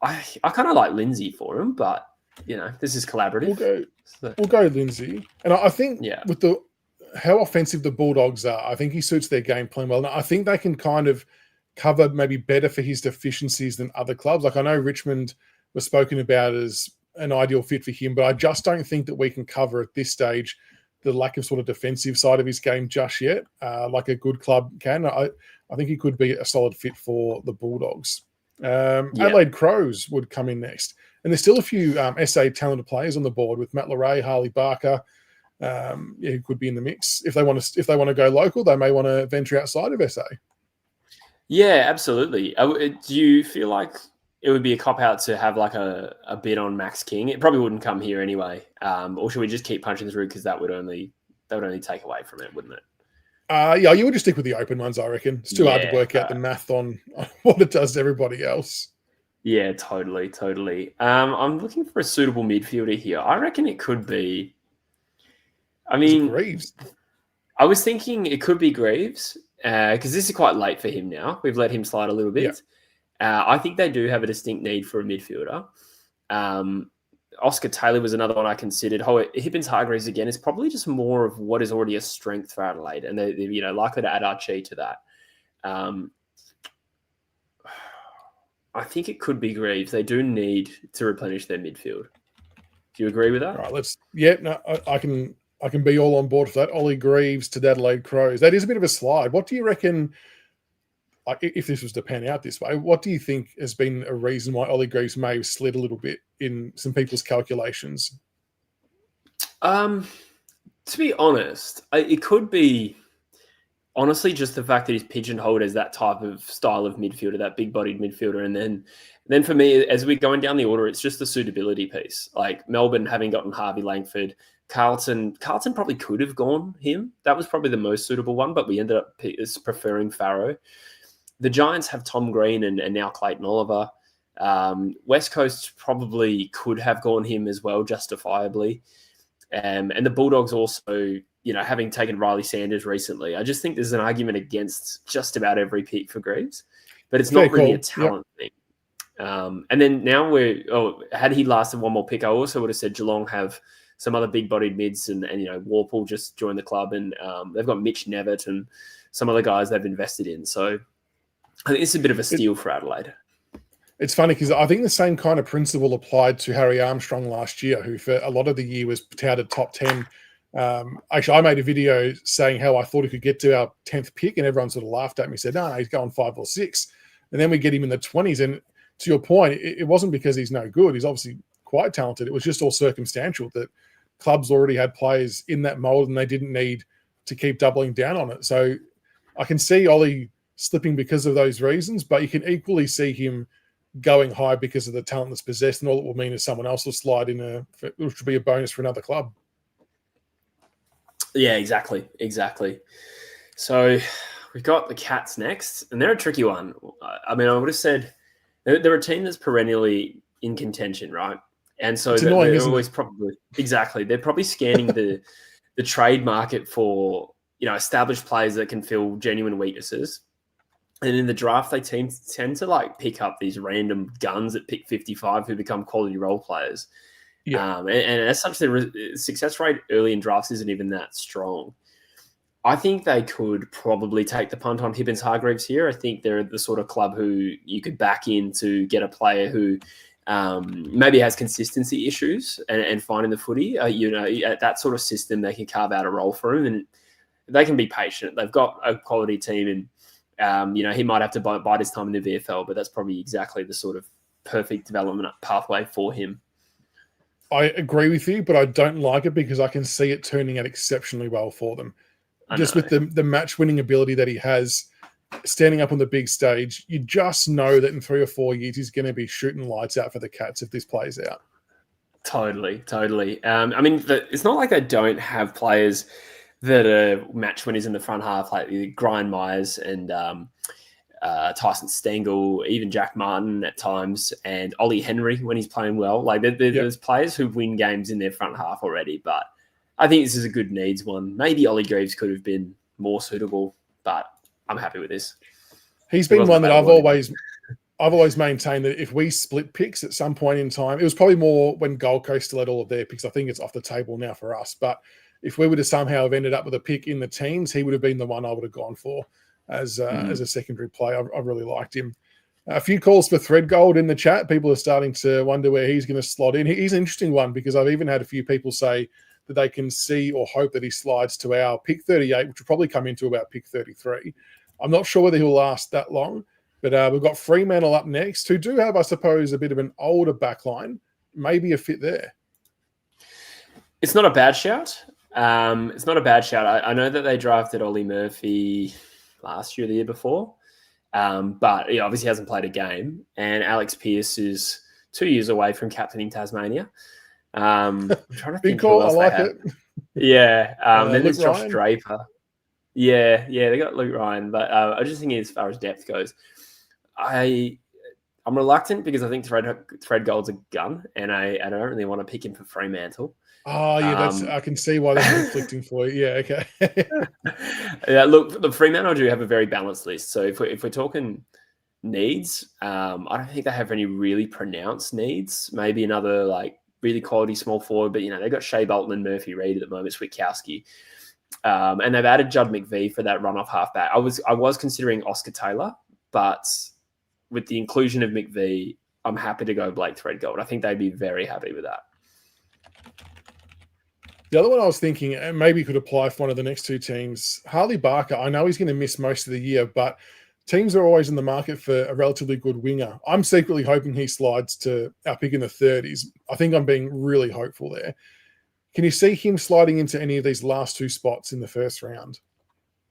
I kind of like Lindsay for him, but, this is collaborative. We'll go Lindsay. And I think with how offensive the Bulldogs are, I think he suits their game plan well. And I think they can kind of cover maybe better for his deficiencies than other clubs. Like I know Richmond was spoken about as an ideal fit for him, but I just don't think that we can cover at this stage the lack of sort of defensive side of his game just yet, like a good club can. I think he could be a solid fit for the Bulldogs. Adelaide Crows would come in next. And there's still a few SA talented players on the board with Matt Leray, Harley Barker, who could be in the mix. If they want to go local, they may want to venture outside of SA. Yeah, absolutely. Do you feel like it would be a cop-out to have like a bid on Max King? It probably wouldn't come here anyway. Or should we just keep punching through because that would only take away from it, wouldn't it? You would just stick with the open ones, I reckon. It's too hard to work out the math on what it does to everybody else. Yeah, totally. I'm looking for a suitable midfielder here. I reckon it could be... Greaves. I was thinking it could be Greaves because this is quite late for him now. We've let him slide a little bit. Yeah. I think they do have a distinct need for a midfielder. Oscar Taylor was another one I considered. Hibbins-Hargraves, again, is probably just more of what is already a strength for Adelaide, and they're likely to add Archie to that. I think it could be Greaves. They do need to replenish their midfield. Do you agree with that? All right, I can be all on board for that. Ollie Greaves to the Adelaide Crows. That is a bit of a slide. What do you reckon, like if this was to pan out this way, what do you think has been a reason why Ollie Greaves may have slid a little bit in some people's calculations? To be honest, it could be honestly just the fact that he's pigeonholed as that type of style of midfielder, that big-bodied midfielder. And then for me, as we're going down the order, it's just the suitability piece. Like Melbourne having gotten Harvey Langford, Carlton probably could have gone him. That was probably the most suitable one, but we ended up preferring Farrow. The Giants have Tom Green and now Clayton Oliver. West Coast probably could have gone him as well, justifiably. And the Bulldogs also, having taken Riley Sanders recently, I just think there's an argument against just about every pick for Greaves, but it's not really a talent thing. And then now had he lasted one more pick, I also would have said Geelong have some other big-bodied mids, and Warple just joined the club, and they've got Mitch Nevitt and some other guys they've invested in. So I think it's a bit of a steal for Adelaide. It's funny because I think the same kind of principle applied to Harry Armstrong last year, who for a lot of the year was touted top 10. Actually, I made a video saying how I thought he could get to our 10th pick, and everyone sort of laughed at me, said, no, he's going 5 or 6. And then we get him in the 20s. And to your point, it wasn't because he's no good. He's obviously quite talented. It was just all circumstantial that clubs already had players in that mold and they didn't need to keep doubling down on it. So I can see Ollie slipping because of those reasons, but you can equally see him going high because of the talent that's possessed, and all it will mean is someone else will slide in, which will be a bonus for another club. Yeah, exactly. So we've got the Cats next, and they're a tricky one. I mean, I would have said they're a team that's perennially in contention, right? And so they're always they're probably scanning the trade market for, established players that can fill genuine weaknesses. And in the draft, they tend to like pick up these random guns at pick 55 who become quality role players. Yeah. And as such, the success rate early in drafts isn't even that strong. I think they could probably take the punt on Hibbins-Hargreaves here. I think they're the sort of club who you could back in to get a player who maybe has consistency issues and finding the footy. At that sort of system, they can carve out a role for him, and they can be patient. They've got a quality team, and he might have to bide his time in the VFL, but that's probably exactly the sort of perfect development pathway for him. I agree with you, but I don't like it because I can see it turning out exceptionally well for them. Just with the match-winning ability that he has, standing up on the big stage, you just know that in 3 or 4 years he's going to be shooting lights out for the Cats if this plays out. Totally. I mean, it's not like they don't have players that are match winners in the front half, like Brian Myers and Tyson Stengel, even Jack Martin at times, and Ollie Henry when he's playing well. Like there's players who win games in their front half already, but I think this is a good needs one. Maybe Ollie Greaves could have been more suitable, but I'm happy with this. He's been one that I've always maintained that if we split picks at some point in time, it was probably more when Gold Coast still had all of their picks. I think it's off the table now for us, but if we would have somehow have ended up with a pick in the teens, he would have been the one I would have gone for as a secondary play. I really liked him. A few calls for Threadgold in the chat. People are starting to wonder where he's going to slot in. He's an interesting one because I've even had a few people say that they can see or hope that he slides to our pick 38, which will probably come into about pick 33. I'm not sure whether he'll last that long, but we've got Fremantle up next, who do have, I suppose, a bit of an older backline. Maybe a fit there. It's not a bad shout. I know that they drafted Ollie Murphy last year or the year before, but he obviously hasn't played a game. And Alex Pearce is 2 years away from captaining Tasmania. I'm trying to think call. who else I like they have. it. Yeah. Then there's Luke Josh Ryan. Draper. Yeah, they got Luke Ryan. But I just think as far as depth goes, I'm reluctant because I think Threadgold's a gun, and I don't really want to pick him for Fremantle. Oh, yeah, I can see why that's conflicting for you. Yeah, okay. Yeah, look, the Fremantle do have a very balanced list. So if we're talking needs, I don't think they have any really pronounced needs. Maybe another like really quality small forward, but they've got Shea Bolton and Murphy Reid at the moment, Switkowski. And they've added Judd McVie for that runoff halfback. I was considering Oscar Taylor, but with the inclusion of McVie, I'm happy to go Blake Threadgold. I think they'd be very happy with that. The other one I was thinking, and maybe could apply for one of the next two teams, Harley Barker. I know he's going to miss most of the year, but teams are always in the market for a relatively good winger. I'm secretly hoping he slides to our pick in the 30s. I think I'm being really hopeful there. Can you see him sliding into any of these last two spots in the first round?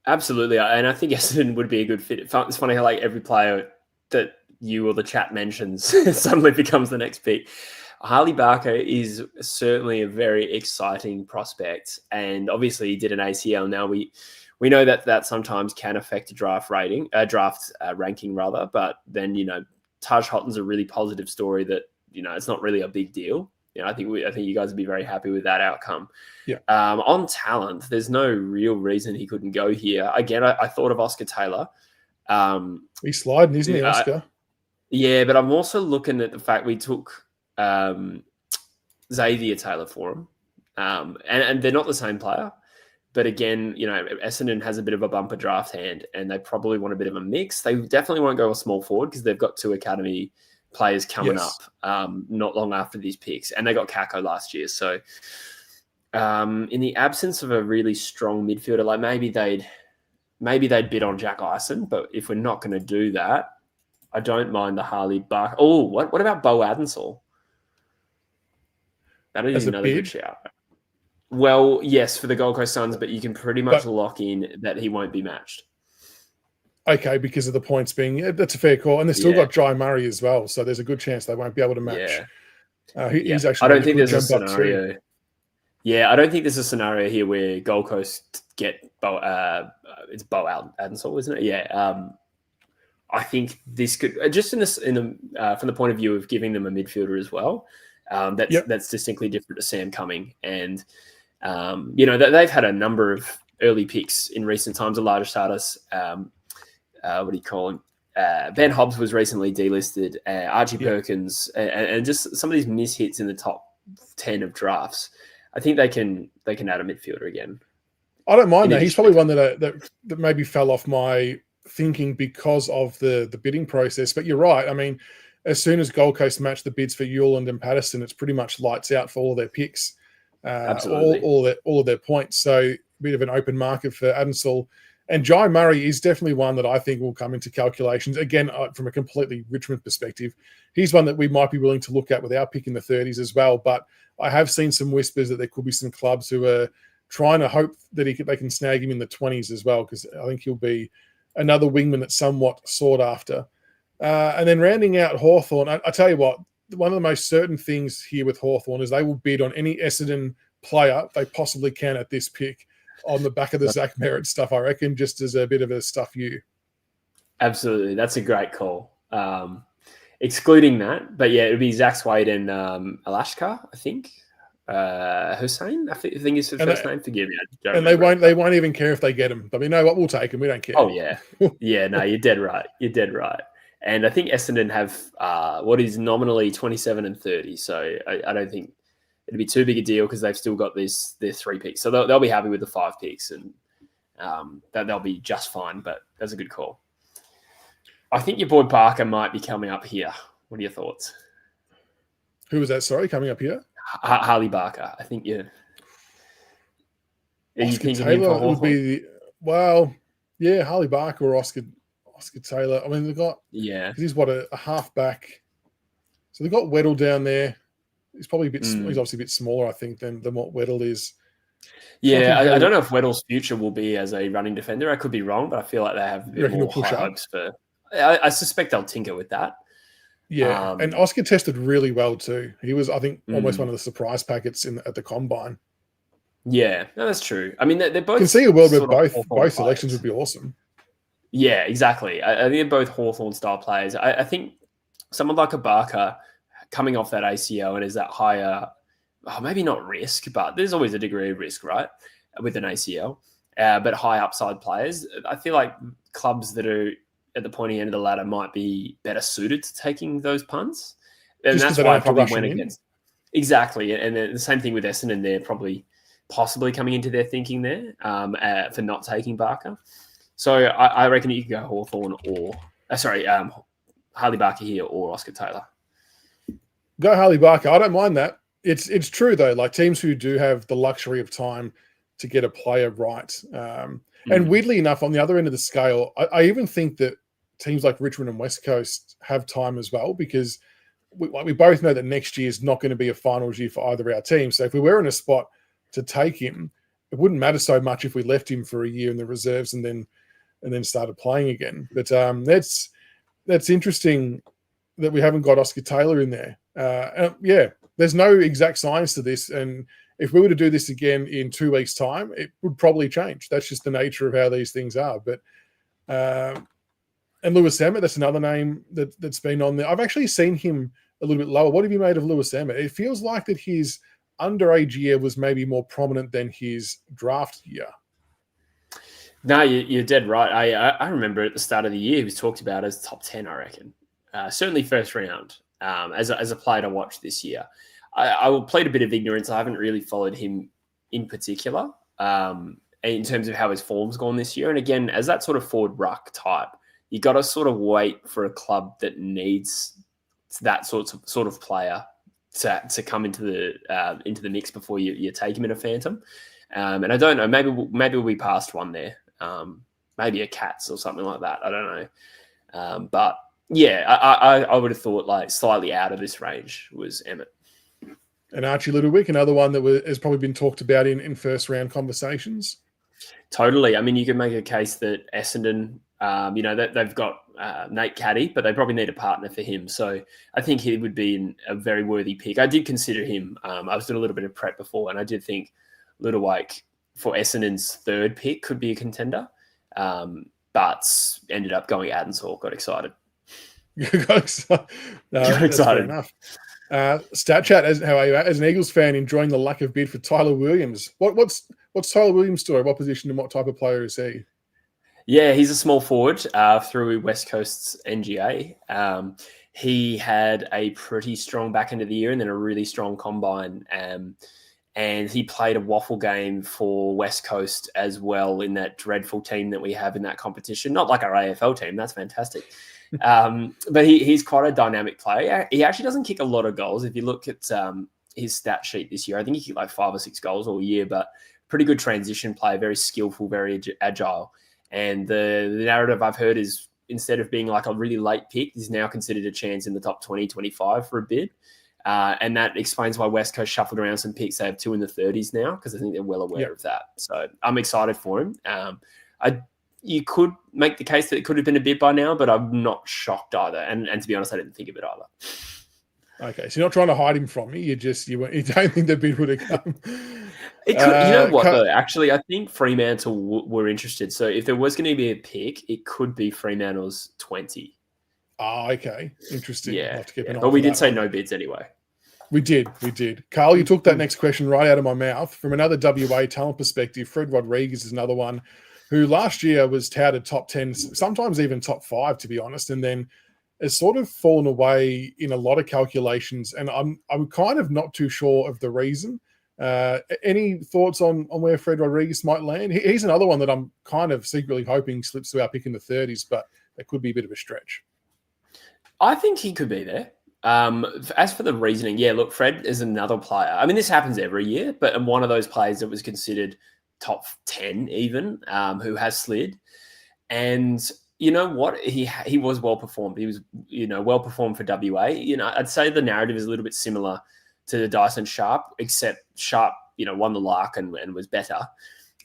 Absolutely. And I think Essendon would be a good fit. It's funny how like every player that you or the chat mentions suddenly becomes the next pick. Harley Barker is certainly a very exciting prospect. And obviously he did an ACL. Now we know that sometimes can affect a draft ranking, but then, Taj Houghton's a really positive story that, it's not really a big deal. I think you guys would be very happy with that outcome. Yeah. On talent, there's no real reason he couldn't go here. Again, I thought of Oscar Taylor. He's sliding, isn't he, Oscar? Yeah, but I'm also looking at the fact we took Xavier Taylor for him. And they're not the same player. But again, Essendon has a bit of a bumper draft hand and they probably want a bit of a mix. They definitely won't go a small forward because they've got two academy players coming up not long after these picks, and they got Kako last year. So in the absence of a really strong midfielder, like maybe they'd bid on Jack Ison, but if we're not going to do that, I don't mind the Harley Buck. Oh, what about Bo Adensall? That is another good shout. Well, yes, for the Gold Coast Suns, but you can pretty much lock in that he won't be matched. Okay, because of the points being, that's a fair call. And they've still got Jai Murray as well, so there's a good chance they won't be able to match. He's actually I don't think there's a scenario. Yeah, I don't think there's a scenario here where Gold Coast get it's Bo Adensall, isn't it? Yeah. I think this could just from the point of view of giving them a midfielder as well. That's distinctly different to Sam Cumming, and they've had a number of early picks in recent times. The largest starters, what do you call him? Ben Hobbs was recently delisted. Archie Perkins, and just some of these mishits in the top 10 of drafts. I think they can add a midfielder again. I don't mind that. He's probably one that maybe fell off my thinking because of the bidding process. But you're right. I mean, as soon as Gold Coast match the bids for Hewland and Patterson, it's pretty much lights out for all of their picks. Absolutely. All of their points. So a bit of an open market for Adensall. And Jai Murray is definitely one that I think will come into calculations. Again, from a completely Richmond perspective, he's one that we might be willing to look at with our pick in the 30s as well. But I have seen some whispers that there could be some clubs who are trying to hope that they can snag him in the 20s as well, because I think he'll be another wingman that's somewhat sought after. And then rounding out Hawthorn, I tell you what, one of the most certain things here with Hawthorn is they will bid on any Essendon player they possibly can at this pick on the back of the Zach Merritt stuff, I reckon, just as a bit of a stuff you. Absolutely. That's a great call. Excluding that, but yeah, it would be Zach Swade and Alashkar, I think. Hussein, I think is the first name. Forgive me. And they won't even care if they get him. But we know what, we'll take him. We don't care. Oh yeah, yeah. No, you're dead right. You're dead right. And I think Essendon have what is nominally 27 and 30. So I don't think it'd be too big a deal because they've still got their 3 picks. So they'll be happy with the 5 picks, and they'll be just fine. But that's a good call. I think your boy Barker might be coming up here. What are your thoughts? Who was that? Sorry, coming up here? Harley Barker. I think you think Taylor would be Harley Barker or Oscar Taylor. I mean, they've got he's a halfback. So they've got Weddle down there. He's probably a bit. He's obviously a bit smaller, I think, than what Weddle is. Yeah, I don't know if Weddle's future will be as a running defender. I could be wrong, but I feel like they have a bit more high hopes for. I suspect they'll tinker with that. Yeah, and Oscar tested really well too. He was, I think, almost one of the surprise packets at the combine. Yeah, no, that's true. I mean, they're both. You can see a world where both selections would be awesome. Yeah, exactly. I think they're both Hawthorn style players. I think someone like a Barker coming off that ACL and is that higher, maybe not risk, but there's always a degree of risk, right, with an ACL. But high upside players, I feel like clubs that are at the pointy end of the ladder might be better suited to taking those punts. And that's why I probably went against. Exactly. And the same thing with Essendon, they're probably possibly coming into their thinking there for not taking Barker. So I reckon you could go Hawthorn or, Harley Barker here or Oscar Taylor. Go Harley Barker. I don't mind that. It's true, though. Like, teams who do have the luxury of time to get a player right. And weirdly enough, on the other end of the scale, I even think that teams like Richmond and West Coast have time as well, because we both know that next year is not going to be a finals year for either of our teams. So if we were in a spot to take him, it wouldn't matter so much if we left him for a year in the reserves and then started playing again. But that's interesting that we haven't got Oscar Taylor in there. There's no exact science to this, and if we were to do this again in 2 weeks' time, it would probably change. That's just the nature of how these things are. But and Lewis Emmett, that's another name that's been on there. I've actually seen him a little bit lower. What have you made of Lewis Emmett? It feels like that his underage year was maybe more prominent than his draft year. No, you're dead right. I remember at the start of the year he was talked about as top 10, I reckon. Certainly first round as a player to watch this year. I will plead a bit of ignorance. I haven't really followed him in particular in terms of how his form's gone this year. And again, as that sort of forward ruck type, you got to sort of wait for a club that needs that sort of player to come into the mix before you take him in a phantom. And I don't know, maybe we'll be past one there. Maybe a Cats or something like that. I don't know. But yeah, I would have thought like slightly out of this range was Emmett. And Archie Littlewick, another one that has probably been talked about in first round conversations. Totally. I mean, you could make a case that Essendon, that they've got Nate Caddy, but they probably need a partner for him. So I think he would be a very worthy pick. I did consider him. I was doing a little bit of prep before, and I did think Littlewick for Essendon's third pick could be a contender, but ended up going Adams Hall. Got excited. Got excited. Enough. Stat chat, how are you as an Eagles fan enjoying the lack of bid for Tyler Williams? What's Tyler Williams' story? What position and what type of player is he? Yeah, he's a small forward through West Coast's NGA. He had a pretty strong back end of the year and then a really strong combine. And he played a waffle game for West Coast as well in that dreadful team that we have in that competition. Not like our AFL team. That's fantastic. But he's quite a dynamic player. He actually doesn't kick a lot of goals. If you look at his stat sheet this year, I think he kicked like 5 or 6 goals all year, but pretty good transition player, very skillful, very agile. And the narrative I've heard is instead of being like a really late pick, he's now considered a chance in the top 20, 25 for a bid. And that explains why West Coast shuffled around some picks. They have 2 in the 30s now because I think they're well aware of that. So I'm excited for him. You could make the case that it could have been a bid by now, but I'm not shocked either. And to be honest, I didn't think of it either. Okay, so you're not trying to hide him from me. You don't think the bid would have come. It could, you know what, though? Actually, I think Fremantle were interested. So if there was going to be a pick, it could be Fremantle's 20. Oh, okay. Interesting. Yeah. But we did say no bids anyway. We did. Carl, you took that next question right out of my mouth. From another WA talent perspective, Fred Rodriguez is another one who last year was touted top 10, sometimes even top 5, to be honest, and then has sort of fallen away in a lot of calculations. And I'm kind of not too sure of the reason. Any thoughts on where Fred Rodriguez might land? He's another one that I'm kind of secretly hoping slips to our pick in the 30s, but that could be a bit of a stretch. I think he could be there. As for the reasoning, yeah, look, Fred is another player. I mean, this happens every year, but one of those players that was considered top 10 even, who has slid. And you know what? He was well performed. He was, well performed for WA. I'd say the narrative is a little bit similar to the Dyson Sharp, except Sharp, won the Lark and was better.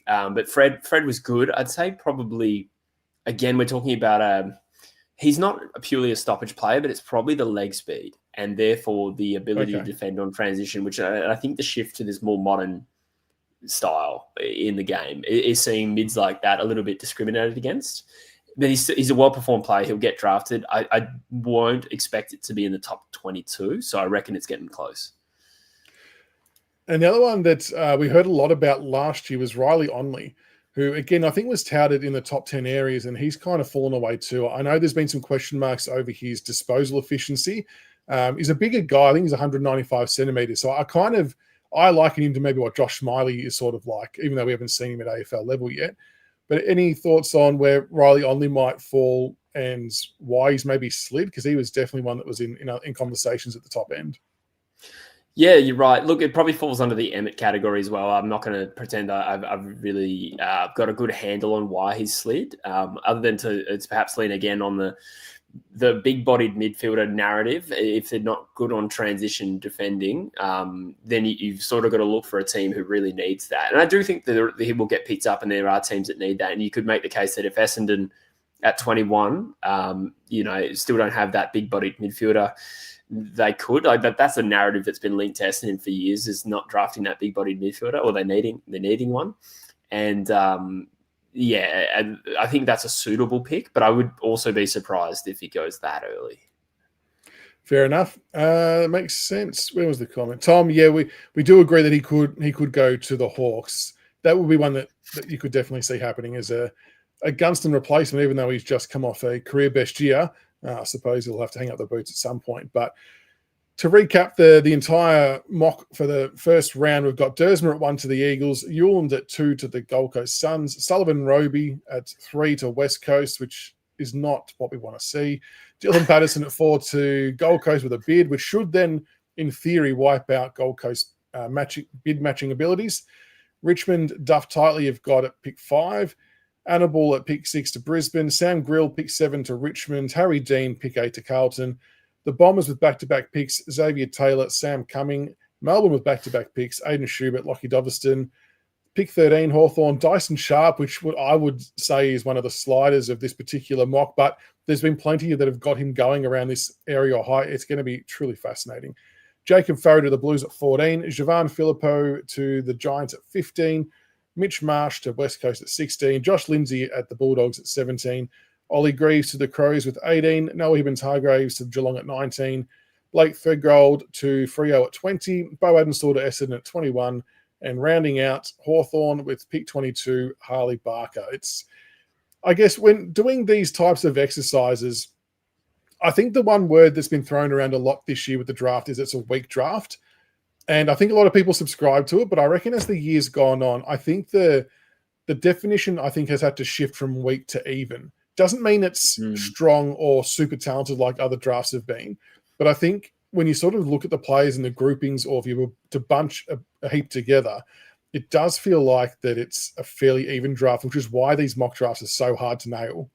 But Fred was good. I'd say probably, again, we're talking about he's not purely a stoppage player, but it's probably the leg speed and therefore the ability to defend on transition, which I think the shift to this more modern style in the game is seeing mids like that a little bit discriminated against. But he's a well-performed player. He'll get drafted. I won't expect it to be in the top 22, so I reckon it's getting close. And the other one that we heard a lot about last year was Riley Onley, who, again, I think was touted in the top 10 areas, and he's kind of fallen away too. I know there's been some question marks over his disposal efficiency. He's a bigger guy. I think he's 195 centimeters. So I liken him to maybe what Josh Smiley is sort of like, even though we haven't seen him at AFL level yet. But any thoughts on where Riley Onley might fall and why he's maybe slid? Because he was definitely one that was in conversations at the top end. Yeah, you're right. Look, it probably falls under the Emmett category as well. I'm not going to pretend I've really got a good handle on why he's slid, other than it's perhaps lean again on the big-bodied midfielder narrative. If they're not good on transition defending, then you've sort of got to look for a team who really needs that. And I do think that he will get picked up, and there are teams that need that. And you could make the case that if Essendon at 21, still don't have that big-bodied midfielder, they could. That's a narrative that's been linked to Essendon for years, is not drafting that big-bodied midfielder, or they're needing one. And and I think that's a suitable pick, but I would also be surprised if he goes that early. Fair enough. Makes sense. Where was the comment? Tom, yeah, we do agree that he could go to the Hawks. That would be one that you could definitely see happening as a Gunston replacement, even though he's just come off a career best year. I suppose he'll have to hang up the boots at some point. But to recap the entire mock for the first round, we've got Dersmer at 1 to the Eagles, Ewland at 2 to the Gold Coast Suns, Sullivan Roby at 3 to West Coast, which is not what we want to see. Dylan Patterson at 4 to Gold Coast with a bid, which should then, in theory, wipe out Gold Coast bid matching abilities. Richmond, Duff Tightly have got at pick 5. Annabelle at pick 6 to Brisbane. Sam Grill, pick 7 to Richmond. Harry Dean, pick 8 to Carlton. The Bombers with back-to-back picks, Xavier Taylor, Sam Cumming. Melbourne with back-to-back picks, Aidan Schubert, Lockie Doverston. Pick 13, Hawthorn, Dyson Sharp, which I would say is one of the sliders of this particular mock, but there's been plenty that have got him going around this area or height. It's going to be truly fascinating. Jacob Farrow to the Blues at 14, Javan Filippo to the Giants at 15, Mitch Marsh to West Coast at 16, Josh Lindsay at the Bulldogs at 17, Ollie Greaves to the Crows with 18, Noah Hibbins-Hargraves to Geelong at 19, Blake Threadgold to Freo at 20, Bo Adenstall to Essendon at 21, and rounding out Hawthorn with pick 22, Harley Barker. I guess when doing these types of exercises, I think the one word that's been thrown around a lot this year with the draft is it's a weak draft. And I think a lot of people subscribe to it, but I reckon as the year's gone on, I think the definition, has had to shift from weak to even. Doesn't mean it's strong or super talented like other drafts have been, but I think when you sort of look at the players in the groupings, or if you were to bunch a heap together, it does feel like that it's a fairly even draft, which is why these mock drafts are so hard to nail.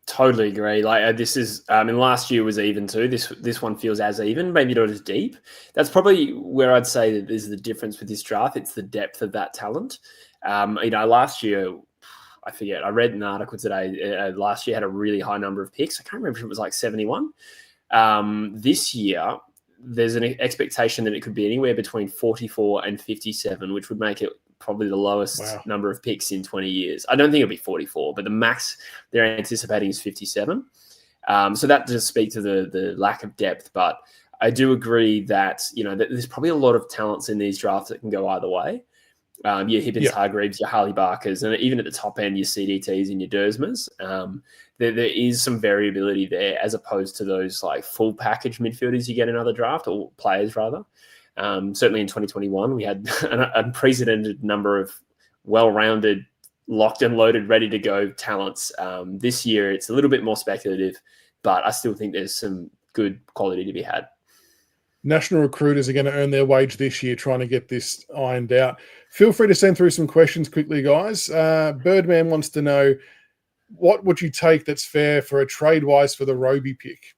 Totally agree. Like this is, last year was even too. This one feels as even, maybe not as deep. That's probably where I'd say that there's the difference with this draft. It's the depth of that talent. Last year, I forget. I read an article today. Last year had a really high number of picks. I can't remember if it was like 71. This year, there's an expectation that it could be anywhere between 44 and 57, which would make it probably the lowest number of picks in 20 years. I don't think it'll be 44, but the max they're anticipating is 57. So that does speak to the lack of depth. But I do agree that, that there's probably a lot of talents in these drafts that can go either way. Your Hibbins-Hargreaves, your Harley Barkers, and even at the top end, your CDTs and your Dersmers. There is some variability there as opposed to those like full package midfielders you get in other draft, or players rather. Certainly in 2021, we had an unprecedented number of well-rounded, locked and loaded, ready to go talents. This year, it's a little bit more speculative, but I still think there's some good quality to be had. National recruiters are going to earn their wage this year trying to get this ironed out. Feel free to send through some questions quickly, guys. Birdman wants to know, what would you take that's fair for a trade-wise for the Roby pick?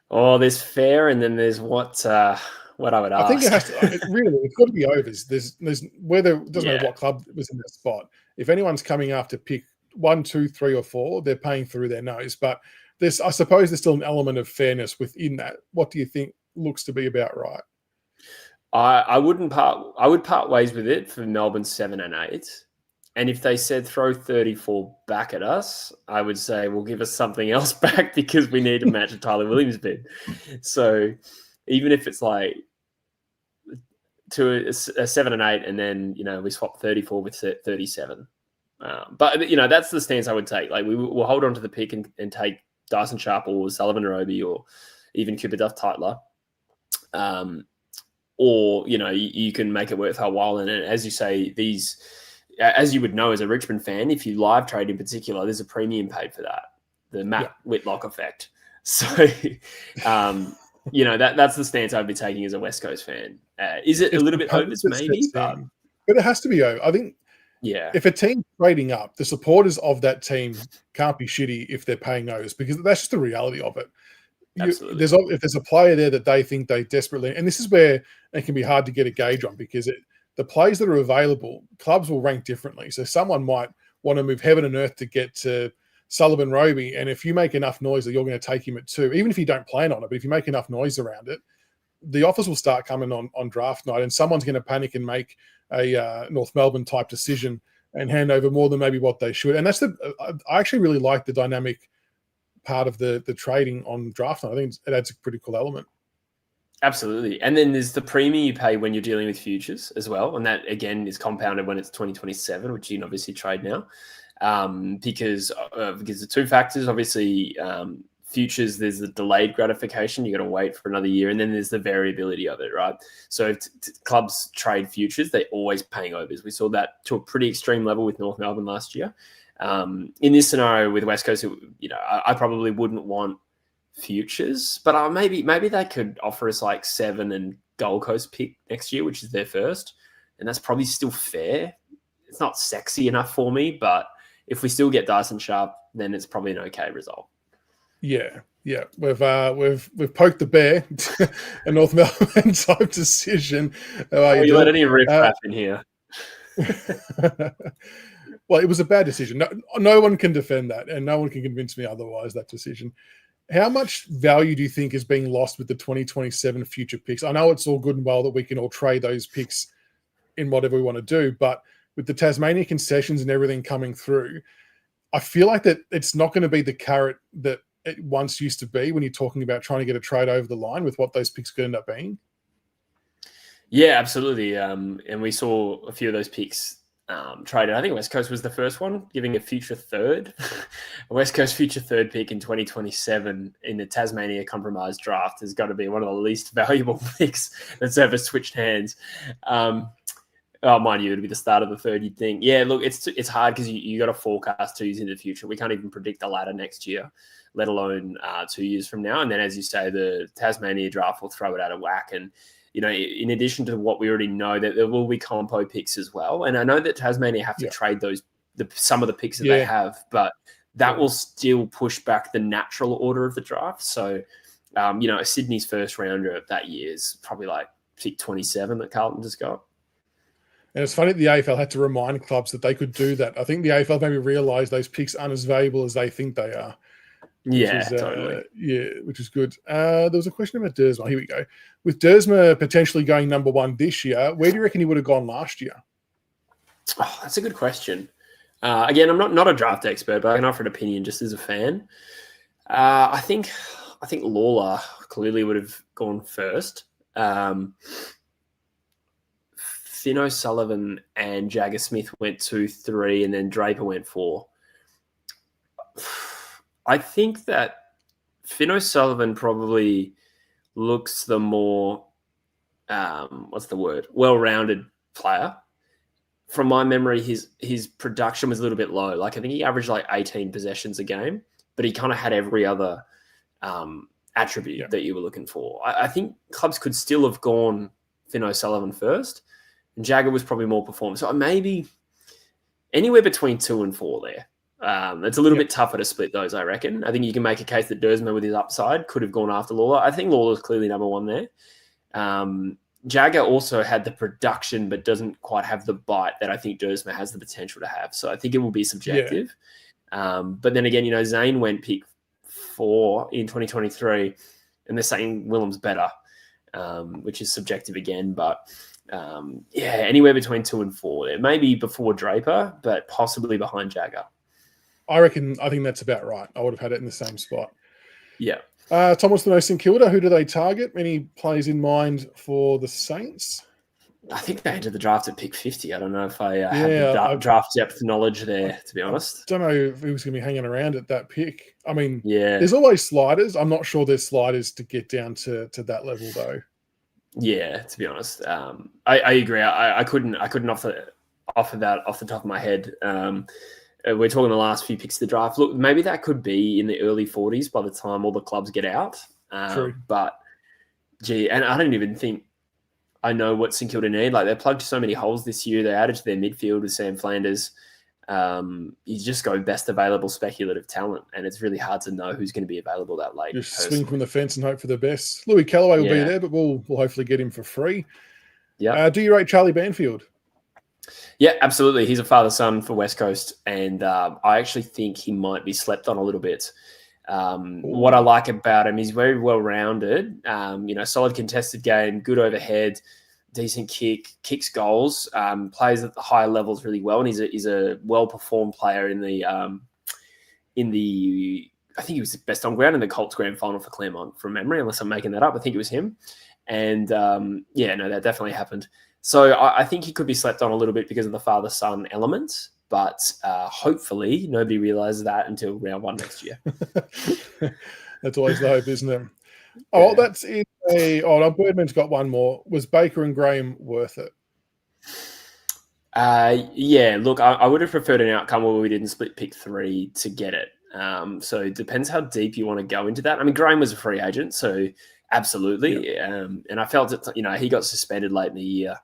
Oh, there's fair, and then there's what I would ask. I think it has to. It's got to be overs. There's whether it doesn't matter what club was in that spot. If anyone's coming after pick 1, 2, 3, or 4, they're paying through their nose. But I suppose there's still an element of fairness within that. What do you think looks to be about right? I would part ways with it for Melbourne 7 and 8. And if they said throw 34 back at us, I would say, well, give us something else back because we need to match a Tyler Williams bid. So even if it's like to a 7 and 8, and then, we swap 34 with 37. But, that's the stance I would take. Like we'll hold on to the pick and take Dyson Sharp or Sullivan Roby or even Cooper Duff Tytler. Or, you can make it worth our while. And as you say, these, as you would know as a Richmond fan, if you live trade in particular, there's a premium paid for that, the Matt Whitlock effect. So, that's the stance I'd be taking as a West Coast fan. Is it a little bit overs maybe? But it has to be over. I think if a team's trading up, the supporters of that team can't be shitty if they're paying overs, because that's just the reality of it. If there's a player there that they think they desperately, and this is where it can be hard to get a gauge on, because the players that are available, clubs will rank differently. So someone might want to move heaven and earth to get to Sullivan Roby, and if you make enough noise that you're going to take him at 2, even if you don't plan on it, but if you make enough noise around it, the offers will start coming on draft night, and someone's going to panic and make a North Melbourne type decision and hand over more than maybe what they should. And that's I actually really like the dynamic part of the trading on draft night. I think it adds a pretty cool element. Absolutely. And then there's the premium you pay when you're dealing with futures as well. And that, again, is compounded when it's 2027, which you can obviously trade now. Because the two factors, obviously, futures, there's the delayed gratification. You got to wait for another year. And then there's the variability of it, right? So if clubs trade futures, they're always paying overs. We saw that to a pretty extreme level with North Melbourne last year. In this scenario with West Coast, I probably wouldn't want futures, but maybe they could offer us like 7 and Gold Coast pick next year, which is their first, and that's probably still fair. It's not sexy enough for me, but if we still get Dyson Sharp, then it's probably an okay result. Yeah. We've poked the bear, a North Melbourne type decision. You let any riff rap in here. Well, it was a bad decision. No one can defend that, and no one can convince me otherwise, that decision. How much value do you think is being lost with the 2027 future picks? I know it's all good and well that we can all trade those picks in whatever we want to do, but with the Tasmania concessions and everything coming through, I feel like that it's not going to be the carrot that it once used to be when you're talking about trying to get a trade over the line with what those picks could end up being. Yeah, absolutely. And we saw a few of those picks traded. I think West Coast was the first one, giving a future third, a West Coast future third pick in 2027 in the Tasmania compromise draft has got to be one of the least valuable picks that's ever switched hands. Mind you, it'll be the start of the third, you'd think. Yeah, look, it's hard because you got to forecast 2 years into the future. We can't even predict the ladder next year, let alone 2 years from now. And then, as you say, the Tasmania draft will throw it out of whack. And, in addition to what we already know, that there will be compo picks as well. And I know that Tasmania have to trade some of the picks that they have, but that will still push back the natural order of the draft. So, Sydney's first rounder that year is probably like pick 27 that Carlton just got. And it's funny that the AFL had to remind clubs that they could do that. I think the AFL maybe realised those picks aren't as valuable as they think they are. Totally. Which is good. There was a question about Dersma. Here we go. With Dersma potentially going number 1 this year, where do you reckon he would have gone last year? Oh, that's a good question. Again, I'm not a draft expert, but I can offer an opinion just as a fan. I think Lawler clearly would have gone first. Finn O'Sullivan and Jagger Smith went 2, 3, and then Draper went 4. I think that Finn O'Sullivan probably looks the more, well-rounded player. From my memory, his production was a little bit low. Like, I think he averaged like 18 possessions a game, but he kind of had every other attribute that you were looking for. I think clubs could still have gone Finn O'Sullivan first, and Jagger was probably more performance. So maybe anywhere between 2 and 4 there. It's a little bit tougher to split those, I reckon. I think you can make a case that Dersma with his upside could have gone after Lawler. I think Lawler's clearly number 1 there. Jagger also had the production but doesn't quite have the bite that I think Dersma has the potential to have. So I think it will be subjective. But then again, Zane went pick 4 in 2023 and they're saying Willem's better, which is subjective again. But anywhere between 2 and 4 there. Maybe before Draper, but possibly behind Jagger. I think that's about right. I would have had it in the same spot. Yeah. Tom wants to know St Kilda. Who do they target? Any players in mind for the Saints? I think they entered the draft at pick 50. I don't know if I have the draft depth knowledge there, to be honest. I don't know if he was going to be hanging around at that pick. I mean, there's always sliders. I'm not sure there's sliders to get down to that level, though. Yeah, to be honest. I agree. I couldn't offer that off the top of my head. We're talking the last few picks of the draft. Look, maybe that could be in the early 40s by the time all the clubs get out. True. But, and I don't even think I know what St Kilda need. Like, they plugged so many holes this year. They added to their midfield with Sam Flanders. You just go best available speculative talent, and it's really hard to know who's going to be available that late. Just swing from the fence and hope for the best. Louis Callaway will be there, but we'll hopefully get him for free. Yeah. Do you rate Charlie Banfield? Yeah, absolutely. He's a father-son for West Coast, and I actually think he might be slept on a little bit. What I like about him, he's very well-rounded, solid contested game, good overhead, decent kick, kicks goals, plays at the higher levels really well, and he's a well-performed player in the I think he was the best on ground in the Colts grand final for Claremont from memory, unless I'm making that up. I think it was him. And that definitely happened. So I think he could be slept on a little bit because of the father-son element, but hopefully nobody realizes that until round 1 next year. That's always the hope, isn't it? Oh, well, that's it. Birdman's got one more. Was Baker and Graham worth it? Yeah, look, I would have preferred an outcome where we didn't split pick 3 to get it. So it depends how deep you want to go into that. I mean, Graham was a free agent, so absolutely. Yeah. And I felt it, he got suspended late in the year,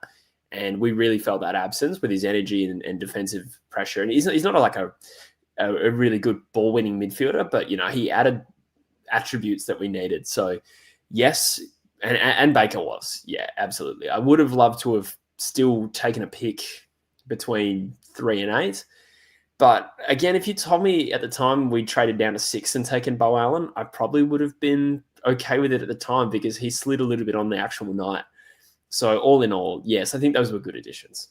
and we really felt that absence with his energy and defensive pressure. And he's not like a really good ball winning midfielder, but he added attributes that we needed. So yes, and Baker was, yeah, absolutely. I would have loved to have still taken a pick between 3 and 8. But again, if you told me at the time we traded down to 6 and taken Bo Allen, I probably would have been okay with it at the time because he slid a little bit on the actual night. So all in all, yes, I think those were good additions.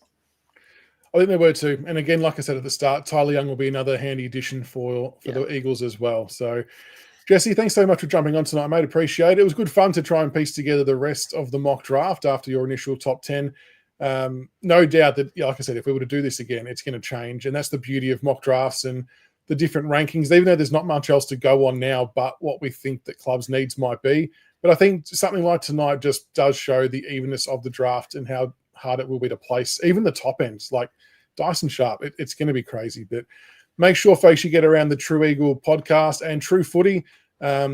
I think they were too. And again, like I said at the start, Tyler Young will be another handy addition for the Eagles as well. So, Jesse, thanks so much for jumping on tonight, mate. Appreciate it. It was good fun to try and piece together the rest of the mock draft after your initial top 10. No doubt that, like I said, if we were to do this again, it's going to change. And that's the beauty of mock drafts and the different rankings, even though there's not much else to go on now but what we think that clubs' needs might be. But I think something like tonight just does show the evenness of the draft and how hard it will be to place even the top ends, like Dyson Sharp. It's going to be crazy. But make sure, folks, you get around the True Eagle podcast and True Footy.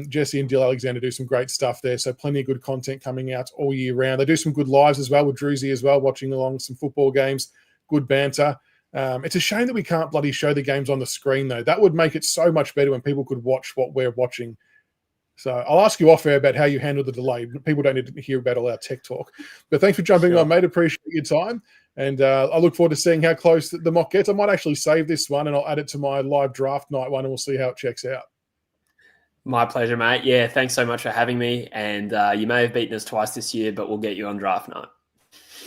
Jesse and Dill Alexander do some great stuff there. So plenty of good content coming out all year round. They do some good lives as well with Druzy as well, watching along some football games, good banter. It's a shame that we can't bloody show the games on the screen, though. That would make it so much better when people could watch what we're watching. So I'll ask you off air about how you handle the delay. People don't need to hear about all our tech talk. But thanks for jumping on, mate. Appreciate your time. And I look forward to seeing how close the mock gets. I might actually save this one and I'll add it to my live draft night one and we'll see how it checks out. My pleasure, mate. Yeah, thanks so much for having me. And you may have beaten us twice this year, but we'll get you on draft night.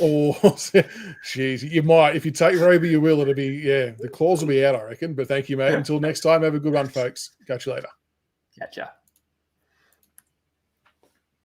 Oh, jeez, you might. If you take Roby, you will. It'll be, the claws will be out, I reckon. But thank you, mate. Until next time, have a good one, folks. Catch you later. Catch ya.